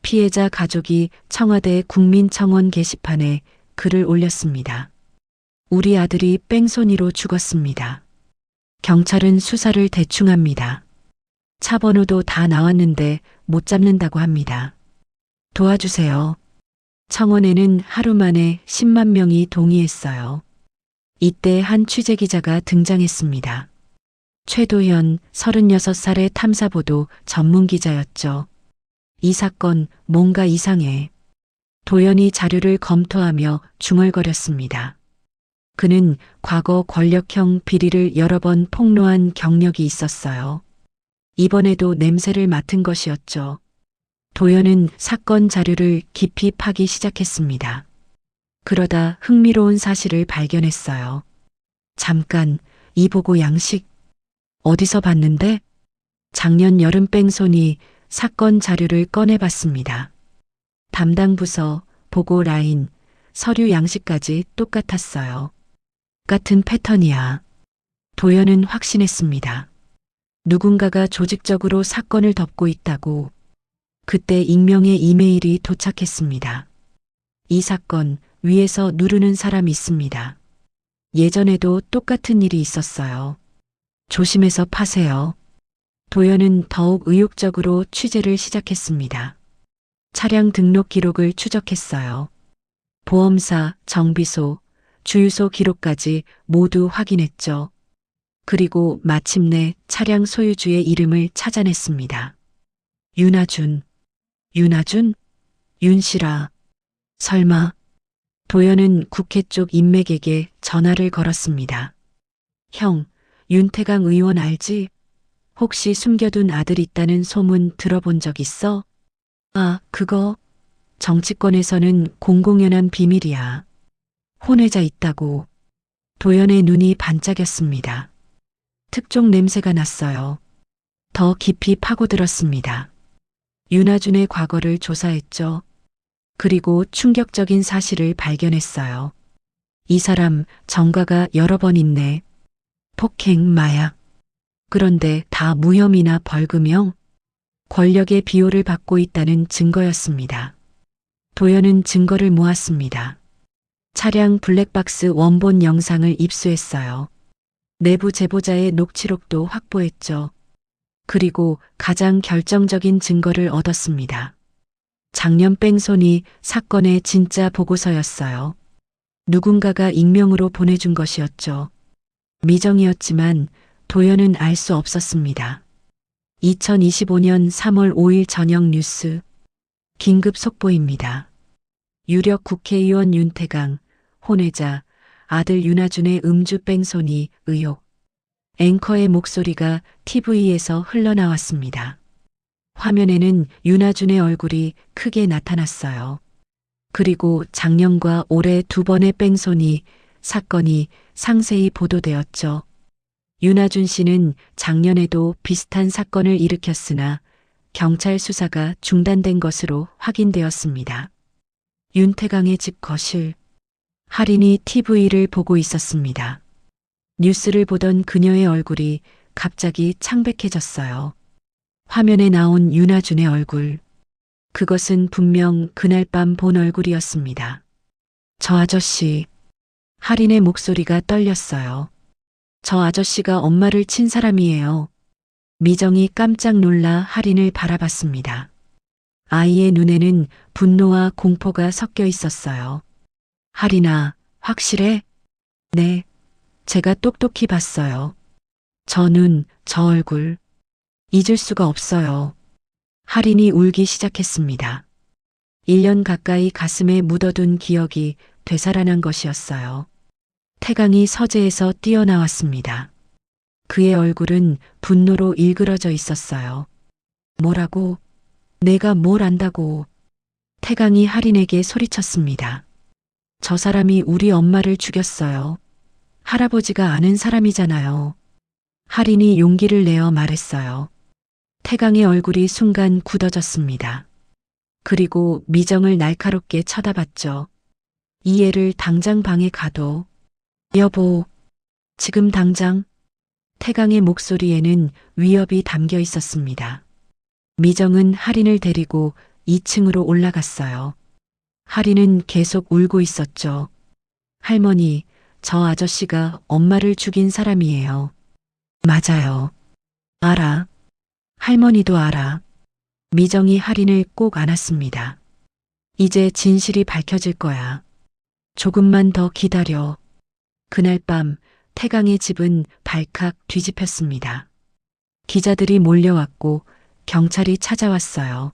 Speaker 2: 피해자 가족이 청와대 국민청원 게시판에 글을 올렸습니다. 우리 아들이 뺑소니로 죽었습니다. 경찰은 수사를 대충 합니다. 차 번호도 다 나왔는데 못 잡는다고 합니다. 도와주세요. 청원에는 하루 만에 10만 명이 동의했어요. 이때 한 취재기자가 등장했습니다. 최도현 36살의 탐사보도 전문기자였죠. 이 사건 뭔가 이상해. 도현이 자료를 검토하며 중얼거렸습니다. 그는 과거 권력형 비리를 여러 번 폭로한 경력이 있었어요. 이번에도 냄새를 맡은 것이었죠. 도현은 사건 자료를 깊이 파기 시작했습니다. 그러다 흥미로운 사실을 발견했어요. 잠깐, 이 보고 양식 어디서 봤는데? 작년 여름 뺑소니 사건 자료를 꺼내봤습니다. 담당 부서, 보고 라인, 서류 양식까지 똑같았어요. 같은 패턴이야. 도현은 확신했습니다. 누군가가 조직적으로 사건을 덮고 있다고. 그때 익명의 이메일이 도착했습니다. 이 사건 위에서 누르는 사람이 있습니다. 예전에도 똑같은 일이 있었어요. 조심해서 파세요. 도현은 더욱 의욕적으로 취재를 시작했습니다. 차량 등록 기록을 추적했어요. 보험사, 정비소, 주유소 기록까지 모두 확인했죠. 그리고 마침내 차량 소유주의 이름을 찾아냈습니다. 윤하준. 윤하준? 윤씨라. 설마. 도현은 국회 쪽 인맥에게 전화를 걸었습니다. 형, 윤태강 의원 알지? 혹시 숨겨둔 아들 있다는 소문 들어본 적 있어? 아, 그거 정치권에서는 공공연한 비밀이야. 혼외자 있다고. 도현의 눈이 반짝였습니다. 특종 냄새가 났어요. 더 깊이 파고들었습니다. 윤하준의 과거를 조사했죠. 그리고 충격적인 사실을 발견했어요. 이 사람 전과가 여러 번 있네. 폭행, 마약. 그런데 다 무혐의나 벌금형? 권력의 비호를 받고 있다는 증거였습니다. 도현은 증거를 모았습니다. 차량 블랙박스 원본 영상을 입수했어요. 내부 제보자의 녹취록도 확보했죠. 그리고 가장 결정적인 증거를 얻었습니다. 작년 뺑소니 사건의 진짜 보고서였어요. 누군가가 익명으로 보내준 것이었죠. 미정이었지만 도현은 알 수 없었습니다. 2025년 3월 5일 저녁 뉴스. 긴급 속보입니다. 유력 국회의원 윤태강, 혼외자, 아들 윤하준의 음주 뺑소니 의혹. 앵커의 목소리가 TV에서 흘러나왔습니다. 화면에는 윤하준의 얼굴이 크게 나타났어요. 그리고 작년과 올해 두 번의 뺑소니 사건이 상세히 보도되었죠. 윤하준 씨는 작년에도 비슷한 사건을 일으켰으나 경찰 수사가 중단된 것으로 확인되었습니다. 윤태강의 집 거실. 할인이 TV를 보고 있었습니다. 뉴스를 보던 그녀의 얼굴이 갑자기 창백해졌어요. 화면에 나온 윤하준의 얼굴. 그것은 분명 그날 밤 본 얼굴이었습니다. 저 아저씨. 할인의 목소리가 떨렸어요. 저 아저씨가 엄마를 친 사람이에요. 미정이 깜짝 놀라 할인을 바라봤습니다. 아이의 눈에는 분노와 공포가 섞여 있었어요. 할인아, 확실해? 네. 제가 똑똑히 봤어요. 저 눈, 저 얼굴. 잊을 수가 없어요. 할인이 울기 시작했습니다. 1년 가까이 가슴에 묻어둔 기억이 되살아난 것이었어요. 태강이 서재에서 뛰어나왔습니다. 그의 얼굴은 분노로 일그러져 있었어요. 뭐라고? 내가 뭘 안다고? 태강이 할인에게 소리쳤습니다. 저 사람이 우리 엄마를 죽였어요. 할아버지가 아는 사람이잖아요. 할인이 용기를 내어 말했어요. 태강의 얼굴이 순간 굳어졌습니다. 그리고 미정을 날카롭게 쳐다봤죠. 이 애를 당장 방에 가둬. 여보, 지금 당장. 태강의 목소리에는 위협이 담겨 있었습니다. 미정은 할인을 데리고 2층으로 올라갔어요. 할인은 계속 울고 있었죠. 할머니, 저 아저씨가 엄마를 죽인 사람이에요. 맞아요. 알아. 할머니도 알아. 미정이 할인을 꼭 안았습니다. 이제 진실이 밝혀질 거야. 조금만 더 기다려. 그날 밤 태강의 집은 발칵 뒤집혔습니다. 기자들이 몰려왔고 경찰이 찾아왔어요.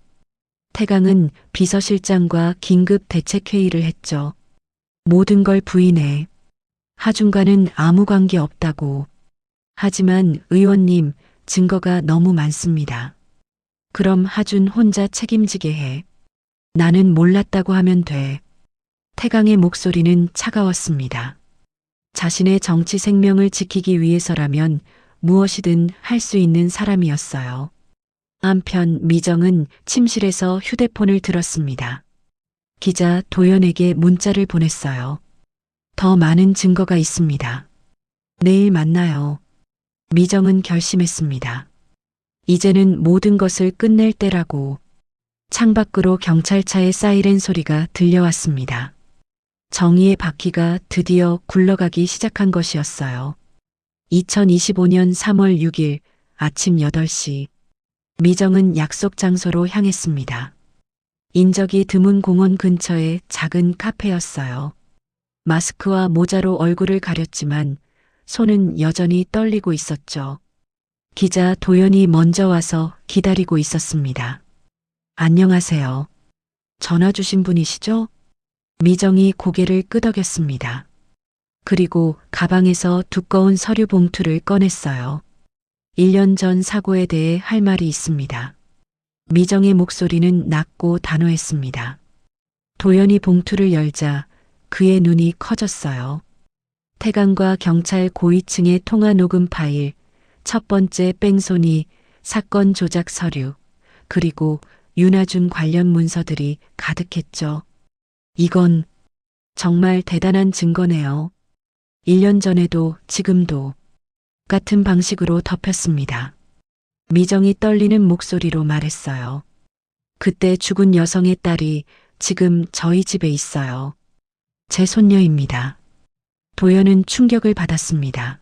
Speaker 2: 태강은 비서실장과 긴급 대책회의를 했죠. 모든 걸 부인해. 하준과는 아무 관계 없다고. 하지만 의원님, 증거가 너무 많습니다. 그럼 하준 혼자 책임지게 해. 나는 몰랐다고 하면 돼. 태강의 목소리는 차가웠습니다. 자신의 정치 생명을 지키기 위해서라면 무엇이든 할 수 있는 사람이었어요. 한편 미정은 침실에서 휴대폰을 들었습니다. 기자 도연에게 문자를 보냈어요. 더 많은 증거가 있습니다. 내일 만나요. 미정은 결심했습니다. 이제는 모든 것을 끝낼 때라고. 창밖으로 경찰차의 사이렌 소리가 들려왔습니다. 정의의 바퀴가 드디어 굴러가기 시작한 것이었어요. 2025년 3월 6일 아침 8시. 미정은 약속 장소로 향했습니다. 인적이 드문 공원 근처의 작은 카페였어요. 마스크와 모자로 얼굴을 가렸지만 손은 여전히 떨리고 있었죠. 기자 도연이 먼저 와서 기다리고 있었습니다. 안녕하세요. 전화 주신 분이시죠? 미정이 고개를 끄덕였습니다. 그리고 가방에서 두꺼운 서류 봉투를 꺼냈어요. 1년 전 사고에 대해 할 말이 있습니다. 미정의 목소리는 낮고 단호했습니다. 도연이 봉투를 열자 그의 눈이 커졌어요. 태강과 경찰 고위층의 통화 녹음 파일, 첫 번째 뺑소니, 사건 조작 서류, 그리고 윤하준 관련 문서들이 가득했죠. 이건 정말 대단한 증거네요. 1년 전에도 지금도 같은 방식으로 덮였습니다. 미정이 떨리는 목소리로 말했어요. 그때 죽은 여성의 딸이 지금 저희 집에 있어요. 제 손녀입니다. 도연은 충격을 받았습니다.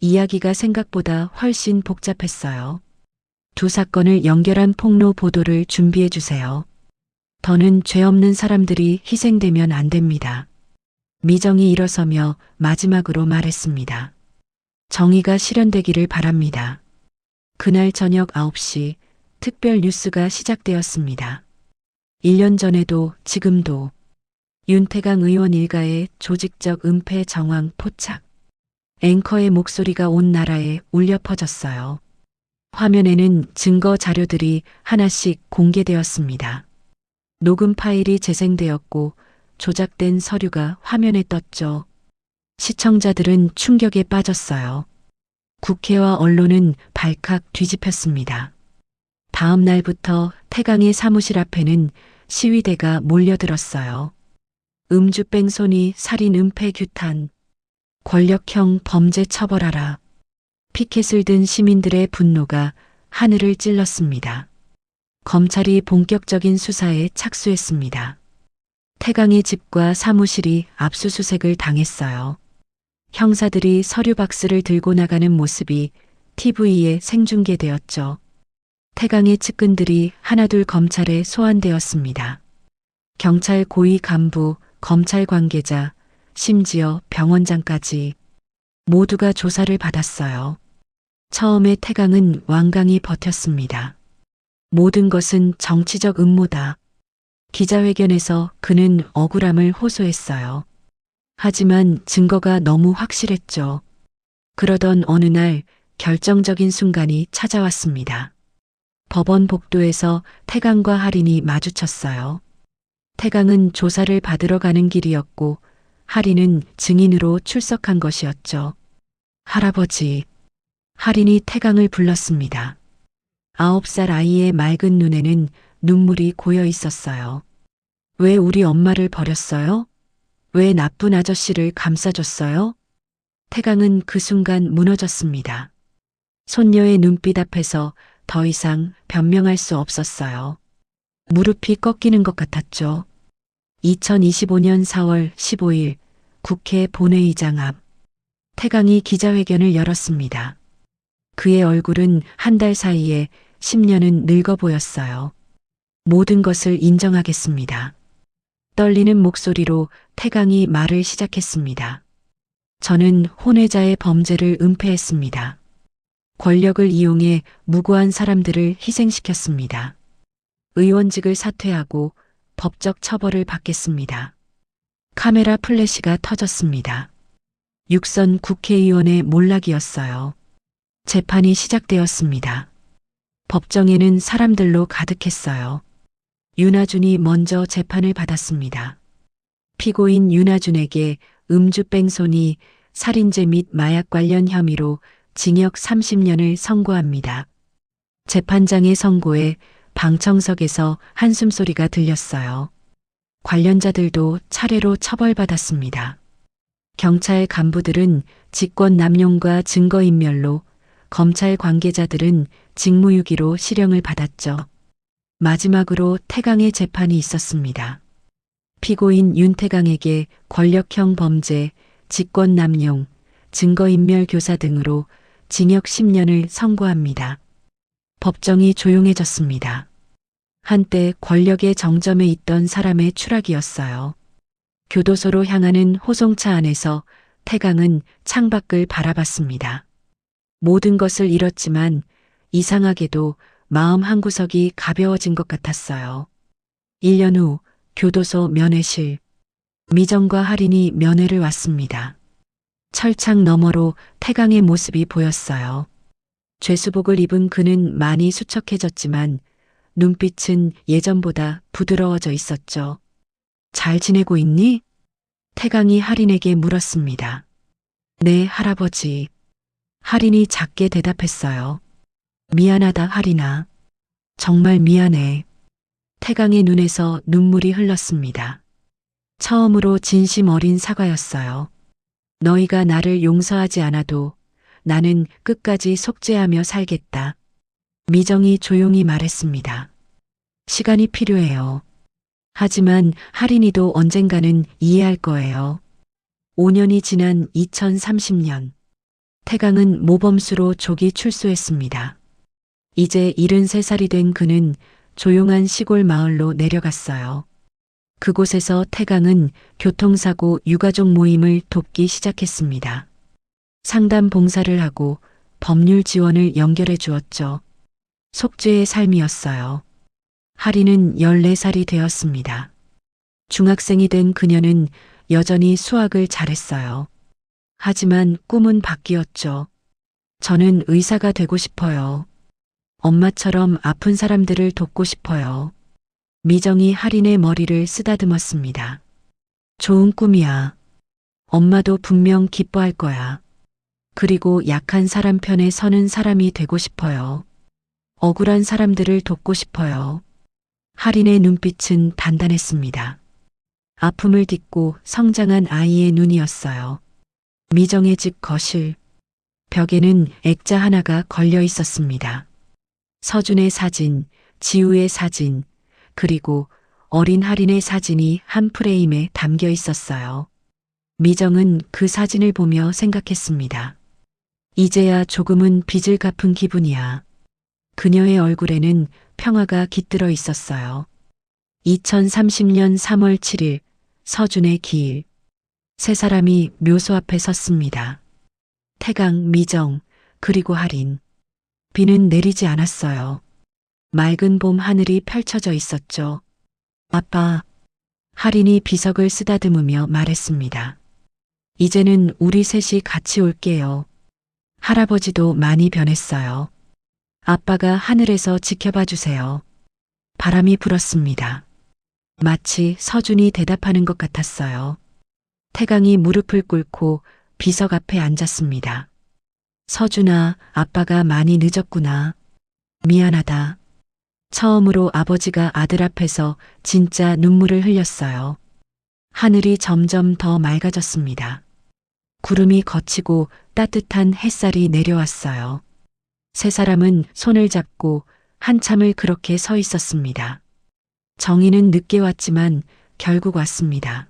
Speaker 2: 이야기가 생각보다 훨씬 복잡했어요. 두 사건을 연결한 폭로 보도를 준비해 주세요. 더는 죄 없는 사람들이 희생되면 안 됩니다. 미정이 일어서며 마지막으로 말했습니다. 정의가 실현되기를 바랍니다. 그날 저녁 9시 특별 뉴스가 시작되었습니다. 1년 전에도 지금도 윤태강 의원 일가의 조직적 은폐 정황 포착. 앵커의 목소리가 온 나라에 울려 퍼졌어요. 화면에는 증거 자료들이 하나씩 공개되었습니다. 녹음 파일이 재생되었고 조작된 서류가 화면에 떴죠. 시청자들은 충격에 빠졌어요. 국회와 언론은 발칵 뒤집혔습니다. 다음 날부터 태강의 사무실 앞에는 시위대가 몰려들었어요. 음주뺑소니 살인 은폐 규탄, 권력형 범죄 처벌하라. 피켓을 든 시민들의 분노가 하늘을 찔렀습니다. 검찰이 본격적인 수사에 착수했습니다. 태강의 집과 사무실이 압수수색을 당했어요. 형사들이 서류 박스를 들고 나가는 모습이 TV에 생중계되었죠. 태강의 측근들이 하나둘 검찰에 소환되었습니다. 경찰 고위 간부, 검찰 관계자, 심지어 병원장까지 모두가 조사를 받았어요. 처음에 태강은 완강히 버텼습니다. 모든 것은 정치적 음모다. 기자회견에서 그는 억울함을 호소했어요. 하지만 증거가 너무 확실했죠. 그러던 어느 날 결정적인 순간이 찾아왔습니다. 법원 복도에서 태강과 할인이 마주쳤어요. 태강은 조사를 받으러 가는 길이었고 할인은 증인으로 출석한 것이었죠. 할아버지. 할인이 태강을 불렀습니다. 9살 아이의 맑은 눈에는 눈물이 고여 있었어요. 왜 우리 엄마를 버렸어요? 왜 나쁜 아저씨를 감싸줬어요? 태강은 그 순간 무너졌습니다. 손녀의 눈빛 앞에서 더 이상 변명할 수 없었어요. 무릎이 꺾이는 것 같았죠. 2025년 4월 15일 국회 본회의장 앞 태강이 기자회견을 열었습니다. 그의 얼굴은 한 달 사이에 10년은 늙어 보였어요. 모든 것을 인정하겠습니다. 떨리는 목소리로 태강이 말을 시작했습니다. 저는 혼외자의 범죄를 은폐했습니다. 권력을 이용해 무고한 사람들을 희생시켰습니다. 의원직을 사퇴하고 법적 처벌을 받겠습니다. 카메라 플래시가 터졌습니다. 육선 국회의원의 몰락이었어요. 재판이 시작되었습니다. 법정에는 사람들로 가득했어요. 윤하준이 먼저 재판을 받았습니다. 피고인 윤하준에게 음주뺑소니, 살인죄 및 마약 관련 혐의로 징역 30년을 선고합니다. 재판장의 선고에 방청석에서 한숨소리가 들렸어요. 관련자들도 차례로 처벌받았습니다. 경찰 간부들은 직권남용과 증거인멸로, 검찰 관계자들은 직무유기로 실형을 받았죠. 마지막으로 태강의 재판이 있었습니다. 피고인 윤태강에게 권력형 범죄, 직권남용, 증거인멸 교사 등으로 징역 10년을 선고합니다. 법정이 조용해졌습니다. 한때 권력의 정점에 있던 사람의 추락이었어요. 교도소로 향하는 호송차 안에서 태강은 창밖을 바라봤습니다. 모든 것을 잃었지만 이상하게도 마음 한구석이 가벼워진 것 같았어요. 1년 후 교도소 면회실. 미정과 할인이 면회를 왔습니다. 철창 너머로 태강의 모습이 보였어요. 죄수복을 입은 그는 많이 수척해졌지만 눈빛은 예전보다 부드러워져 있었죠. 잘 지내고 있니? 태강이 할인에게 물었습니다. 네, 할아버지. 할인이 작게 대답했어요. 미안하다, 할인아. 정말 미안해. 태강의 눈에서 눈물이 흘렀습니다. 처음으로 진심 어린 사과였어요. 너희가 나를 용서하지 않아도 나는 끝까지 속죄하며 살겠다. 미정이 조용히 말했습니다. 시간이 필요해요. 하지만 할인이도 언젠가는 이해할 거예요. 5년이 지난 2030년. 태강은 모범수로 조기 출소했습니다. 이제 73살이 된 그는 조용한 시골 마을로 내려갔어요. 그곳에서 태강은 교통사고 유가족 모임을 돕기 시작했습니다. 상담 봉사를 하고 법률 지원을 연결해 주었죠. 속죄의 삶이었어요. 하리는 14살이 되었습니다. 중학생이 된 그녀는 여전히 수학을 잘했어요. 하지만 꿈은 바뀌었죠. 저는 의사가 되고 싶어요. 엄마처럼 아픈 사람들을 돕고 싶어요. 미정이 하린의 머리를 쓰다듬었습니다. 좋은 꿈이야. 엄마도 분명 기뻐할 거야. 그리고 약한 사람 편에 서는 사람이 되고 싶어요. 억울한 사람들을 돕고 싶어요. 하린의 눈빛은 단단했습니다. 아픔을 딛고 성장한 아이의 눈이었어요. 미정의 집 거실. 벽에는 액자 하나가 걸려 있었습니다. 서준의 사진, 지우의 사진, 그리고 어린 하린의 사진이 한 프레임에 담겨 있었어요. 미정은 그 사진을 보며 생각했습니다. 이제야 조금은 빚을 갚은 기분이야. 그녀의 얼굴에는 평화가 깃들어 있었어요. 2030년 3월 7일 서준의 기일. 세 사람이 묘소 앞에 섰습니다. 태강, 미정, 그리고 하린. 비는 내리지 않았어요. 맑은 봄 하늘이 펼쳐져 있었죠. 아빠, 하린이 비석을 쓰다듬으며 말했습니다. 이제는 우리 셋이 같이 올게요. 할아버지도 많이 변했어요. 아빠가 하늘에서 지켜봐 주세요. 바람이 불었습니다. 마치 서준이 대답하는 것 같았어요. 태강이 무릎을 꿇고 비석 앞에 앉았습니다. 서준아, 아빠가 많이 늦었구나. 미안하다. 처음으로 아버지가 아들 앞에서 진짜 눈물을 흘렸어요. 하늘이 점점 더 맑아졌습니다. 구름이 걷히고 따뜻한 햇살이 내려왔어요. 세 사람은 손을 잡고 한참을 그렇게 서 있었습니다. 정희는 늦게 왔지만 결국 왔습니다.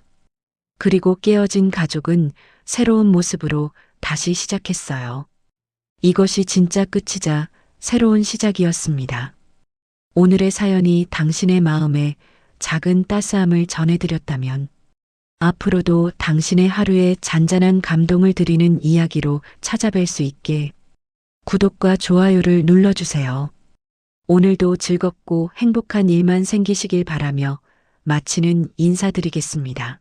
Speaker 2: 그리고 깨어진 가족은 새로운 모습으로 다시 시작했어요. 이것이 진짜 끝이자 새로운 시작이었습니다. 오늘의 사연이 당신의 마음에 작은 따스함을 전해드렸다면 앞으로도 당신의 하루에 잔잔한 감동을 드리는 이야기로 찾아뵐 수 있게 구독과 좋아요를 눌러주세요. 오늘도 즐겁고 행복한 일만 생기시길 바라며 마치는 인사드리겠습니다.